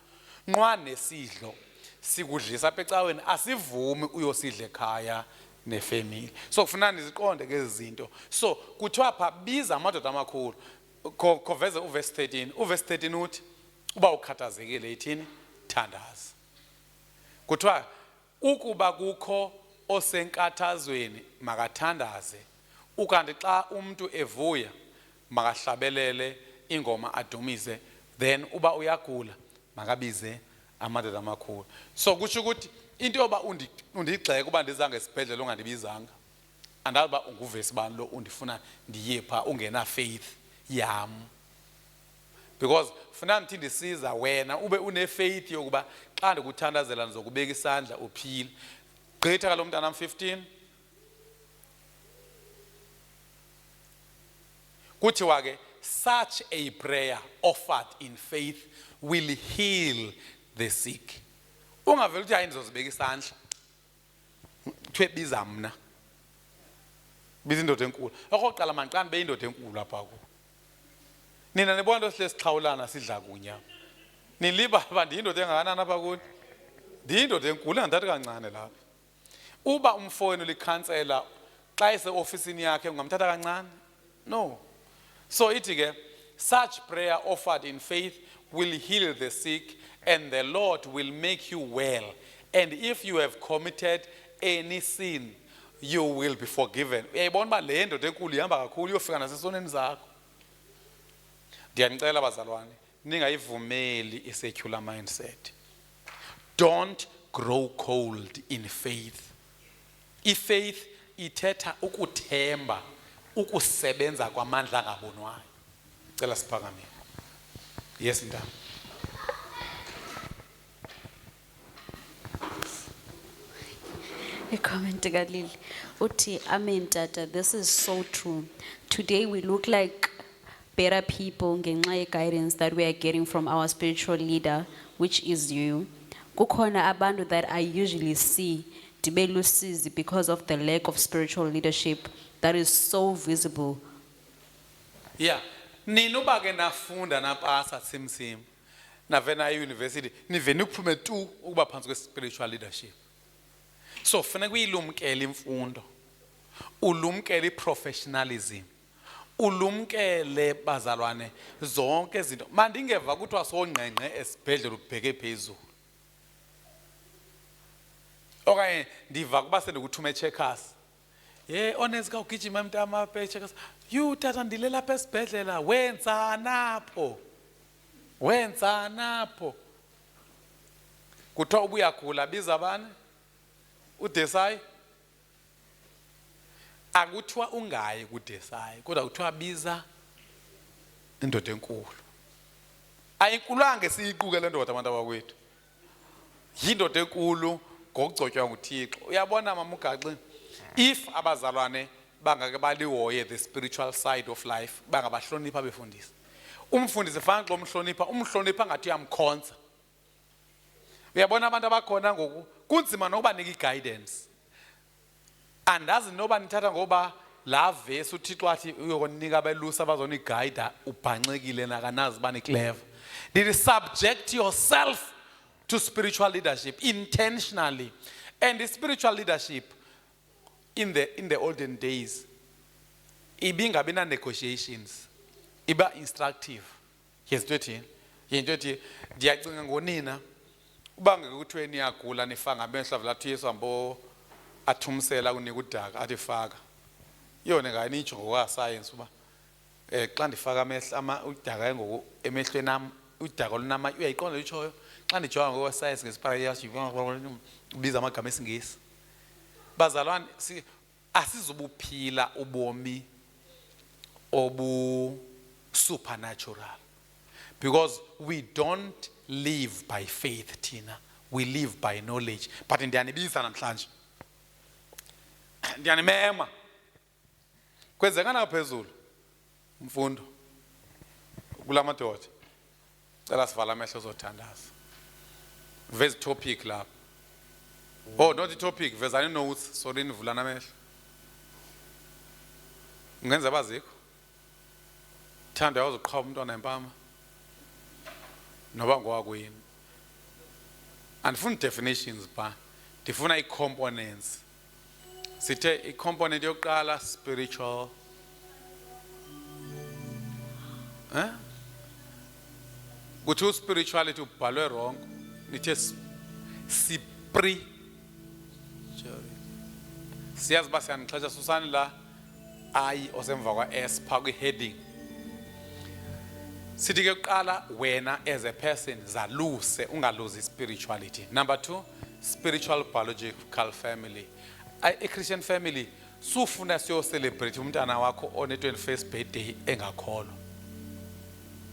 Nqwa nesidlo sikudlisa apha ecaweni asivumi uyosidla ekhaya nefamily. So kufuna niziqonde ke izinto. So kuthiwa pha biza amadoda amakhulu. Koveze uverse 13. Uverse 13 uthi uba ukhathazekile ithini thandaza. Kuthiwa ukuba kukho osenkathazweni makathandaze. Ukanti xa umuntu evuya makahlabelele ingoma adumise. Then uba uyagula makabize amadoda amakhulu. So kusho ukuthi into yoba undigxeka uba ndiza ngesibhedlela ungandibizanga. Andazi uba unguvesi bani lo undifuna ndiye pha ungena faith yam. Because funa nithi ndisiza wena ube une faith yokuba xa ndikuthandazela ndizokubeka isandla uphile. Gqitha kalo mntana 15 kuthiwa ke such a prayer offered in faith will heal the sick. Ungaveli uthi hayi ndizozibeka isandla kuthiwe biza mna biza indoda enkulu. Okokuqala manqani be indoda enkulu apha ku nina nibona into sihle sixhawulana sidla kunya niliba aba ndiyindoda engakanani apha kuni ndiyindoda enkulu andathi kancane lapha. Uba umfowenu likhansela xa eseofisini yakhe ungamthatha kancane? No. So ithi ke such prayer offered in faith will heal the sick and the Lord will make you well, and if you have committed any sin you will be forgiven. Uyayibona uba le ndoda enkulu ihamba kakhulu iyofika nasesoneni zakho. Ndiyanicela bazalwane ningayivumeli i-secular mindset. Don't grow cold in faith. I-faith ithetha ukuthemba ukusebenza kwamandla angabonwayo. Cela siphakamile. Yes ndaba. A comment Galil. Uti amen tata, this is so true. Today we look like better people ngenxa ye guidance that we are getting from our spiritual leader, which is you. Kukhona abantu that I usually see dibelusizi because of the lack of spiritual leadership that is so visible. Yeah. Nina uba ke nafunda napasa simsim navena university niveni ukuphume tu ukuba phansi kwe spiritual leadership. So funeka uyilumkele imfundo. Ulumkele professionalism. Ulumkele bazalwane zonke izinto. Mandingeva kuthiwa songqengqe esibhedlela ubheke phezulu. okanye ndiva kuba sendikuthume checkers honest ka ugijima mntama pe checkers you tata ndile lapha esibhedlela wenza napho kuthiwa ubuyagula biza bani uDesai akuthiwa ungayi kuDesai kodwa kuthiwa biza indoda enkulu ayinkulanga siyiquke le ndoda abantu abakwethu yindoda enkulu ngokugcotywa nguThixo uyabona mama uGaxini if abazalwane bangake baliwoye the spiritual side of life bangabahlonipha befundisa umfundisi fanele xa umhlonipha ngathi uyamkhonza uyabona abantu abakhona ngoku kunzima nokubanika i-guidance andazi noba nithatha ngoba la verse uThixo athi uyokunika abelusi abazonigayida ubhanxekile nakanazi bani clever did subject yourself to spiritual leadership intentionally and the spiritual leadership in the olden days ibingabi na negotiations iba instructive yento ethi ndiyacinga ngonina uba ngekuthiwe niyagula nifanga amehlo avela Yesu ambo athumsela kunika udaka athi faka yona nganitsho ngoka science uba xa ndifaka amehlo udaka ngoku emehlweni nami udaka lunama uyayiqonda litshoyo xa ndijonga ngoka science ngesipayasi ubiza amagama esingesi bazalwane asizubuphila ubomi obu supernatural because we don't live by faith Tina we live by knowledge but ndiyanibiza namhlanje ndiyanimema kwenzeka naphezulu mfundo kulamadoda cela sivala amehlo zothandaza vezi topic lapha not the topic vezani notes sorry nivulana amehlo ungenza bazikho thanda yazoqhawula umntwana empama noba ngowakwini andifuni definitions ba ndifuna i-components sithe i-component yokuqala spiritual kuthi spirituality ubhalwe wrong nithe siyazi uba siyanixhesha susani la ayi osemva kwa-s phaa kwi-heading sithi ke kuqala wena as a person zaluse ungaluzi spirituality number 2 spiritual biological family a-Christian family sufuna siyocelebrate umntana wakho one-21st birthday engakholwa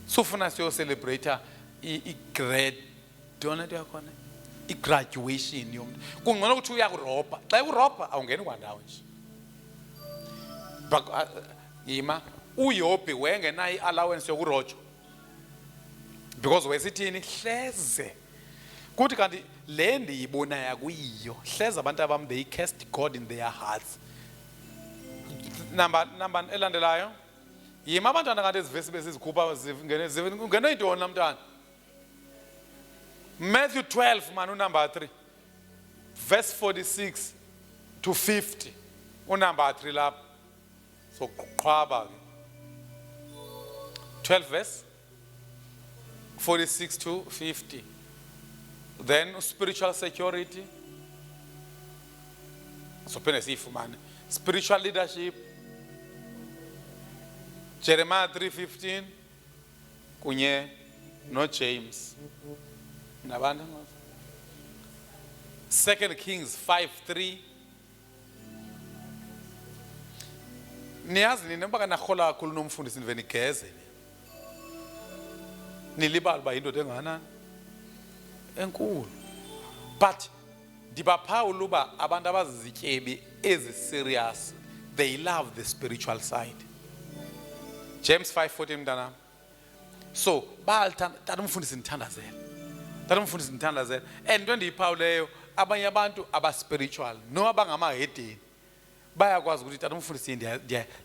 sufuna siyocelebrate i-grade donate yakhona i-graduation yomntu kungcono ukuthi uyakurobha xa urobha awungeni kwandawo nje yima uyobhi wengenayo i-allowance yokurojo because wesithini hleze kuthi kanti le ndiyibona yakuyiyo hleze abantu abam they cast God in their hearts number elandelayo yima abantwana kanti ezivesi besizikhupha ungene yintoni namntana Matthew 12 man number 3 verse 46 to 50 number 3 lapha so qhwaba ke 12 verse 46 to 50 then spiritual security so phela siyifumana spiritual leadership Jeremiah 3:15 kunye no James nabantu 2 Kings 5:3 niyazi nina baka nakhola kakhulu nomfundisi niveni igeze nilibala ba indoda enganani enkulu but ndibaphawula uba abantu abazizityebi ezi-serious they love the spiritual side James 5:14 mntanam so tata umfundisi nithandazela and into endiyiphawuleyo abanye abantu aba-spiritual no abangamahedeni bayakwazi ukuthi tata umfundisi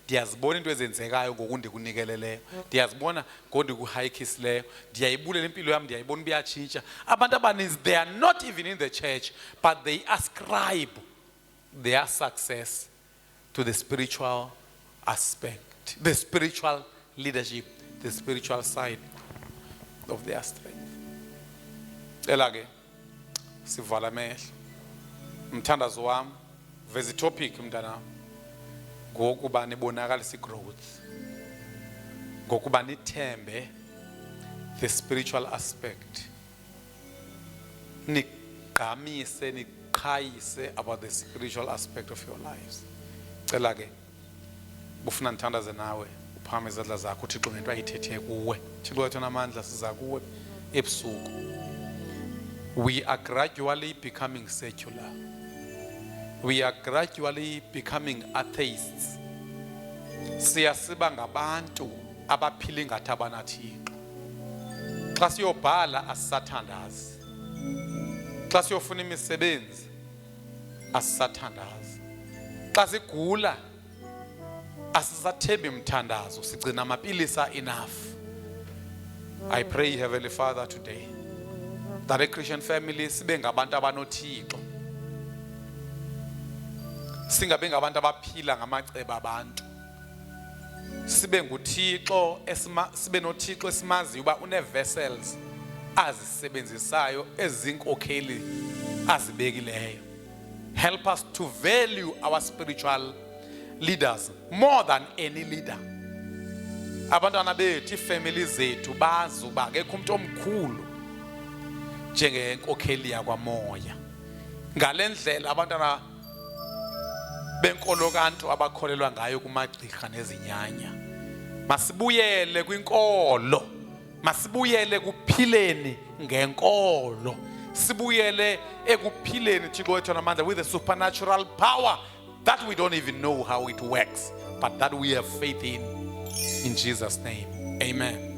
ndiyazibona into ezenzekayo ngokundikunikeleleyo ndiyazibona ngondikuhayikisileyo ndiyayibulela impilo yam ndiyayibona uba iyatshintsha abantu abaninzi they are not even in the church but they ascribe their success to the spiritual aspect the spiritual leadership the spiritual side of their strength ela ke sivala amehlo Mthandazo wami, veza itopic mntana, ngokuba nibonakalisa growth, ngokuba nithembe the spiritual aspect, niqhamise niqhayise about the spiritual aspect of your lives. Cela ke bufuna nithandaze nawe uphame izandla zakho uThixo ngento ayithethe kuwe. Thixo wethu namandla siza kuwe ebusuku. We are gradually becoming secular. We are gradually becoming atheists. Siyasiba ngabantu abaphila ngathi abanathixo. Xa siyobhala asisathandazi. Xa siyofuna imisebenzi asisathandazi. Xa sigula asisathembi mthandazo, sigcina amapilisa enough. I pray, Heavenly Father, today that a Christian family sibe ngabantu abanothixo, singabe ngabantu abaphila ngamacebo abantu, sibe nguThixo sibe noThixo esimaziyo uba une vessels azisebenzisayo ezinkokheli azibekileyo. Help us to value our spiritual leaders more than any leader. Abantwana bethu, ifamily zethu bazi uba akekho umuntu omkhulu njengenkokheli yakwamoya. Ngale ndlela abantwana benkolo kantu abakholelwa ngayo kumagqirha nezinyanya, masibuyele kwinkolo, masibuyele kuphileni ngenkolo, sibuyele ekuphileni Thixo wethu namandla with a supernatural power that we don't even know how it works, but that we have faith in Jesus' name. Amen.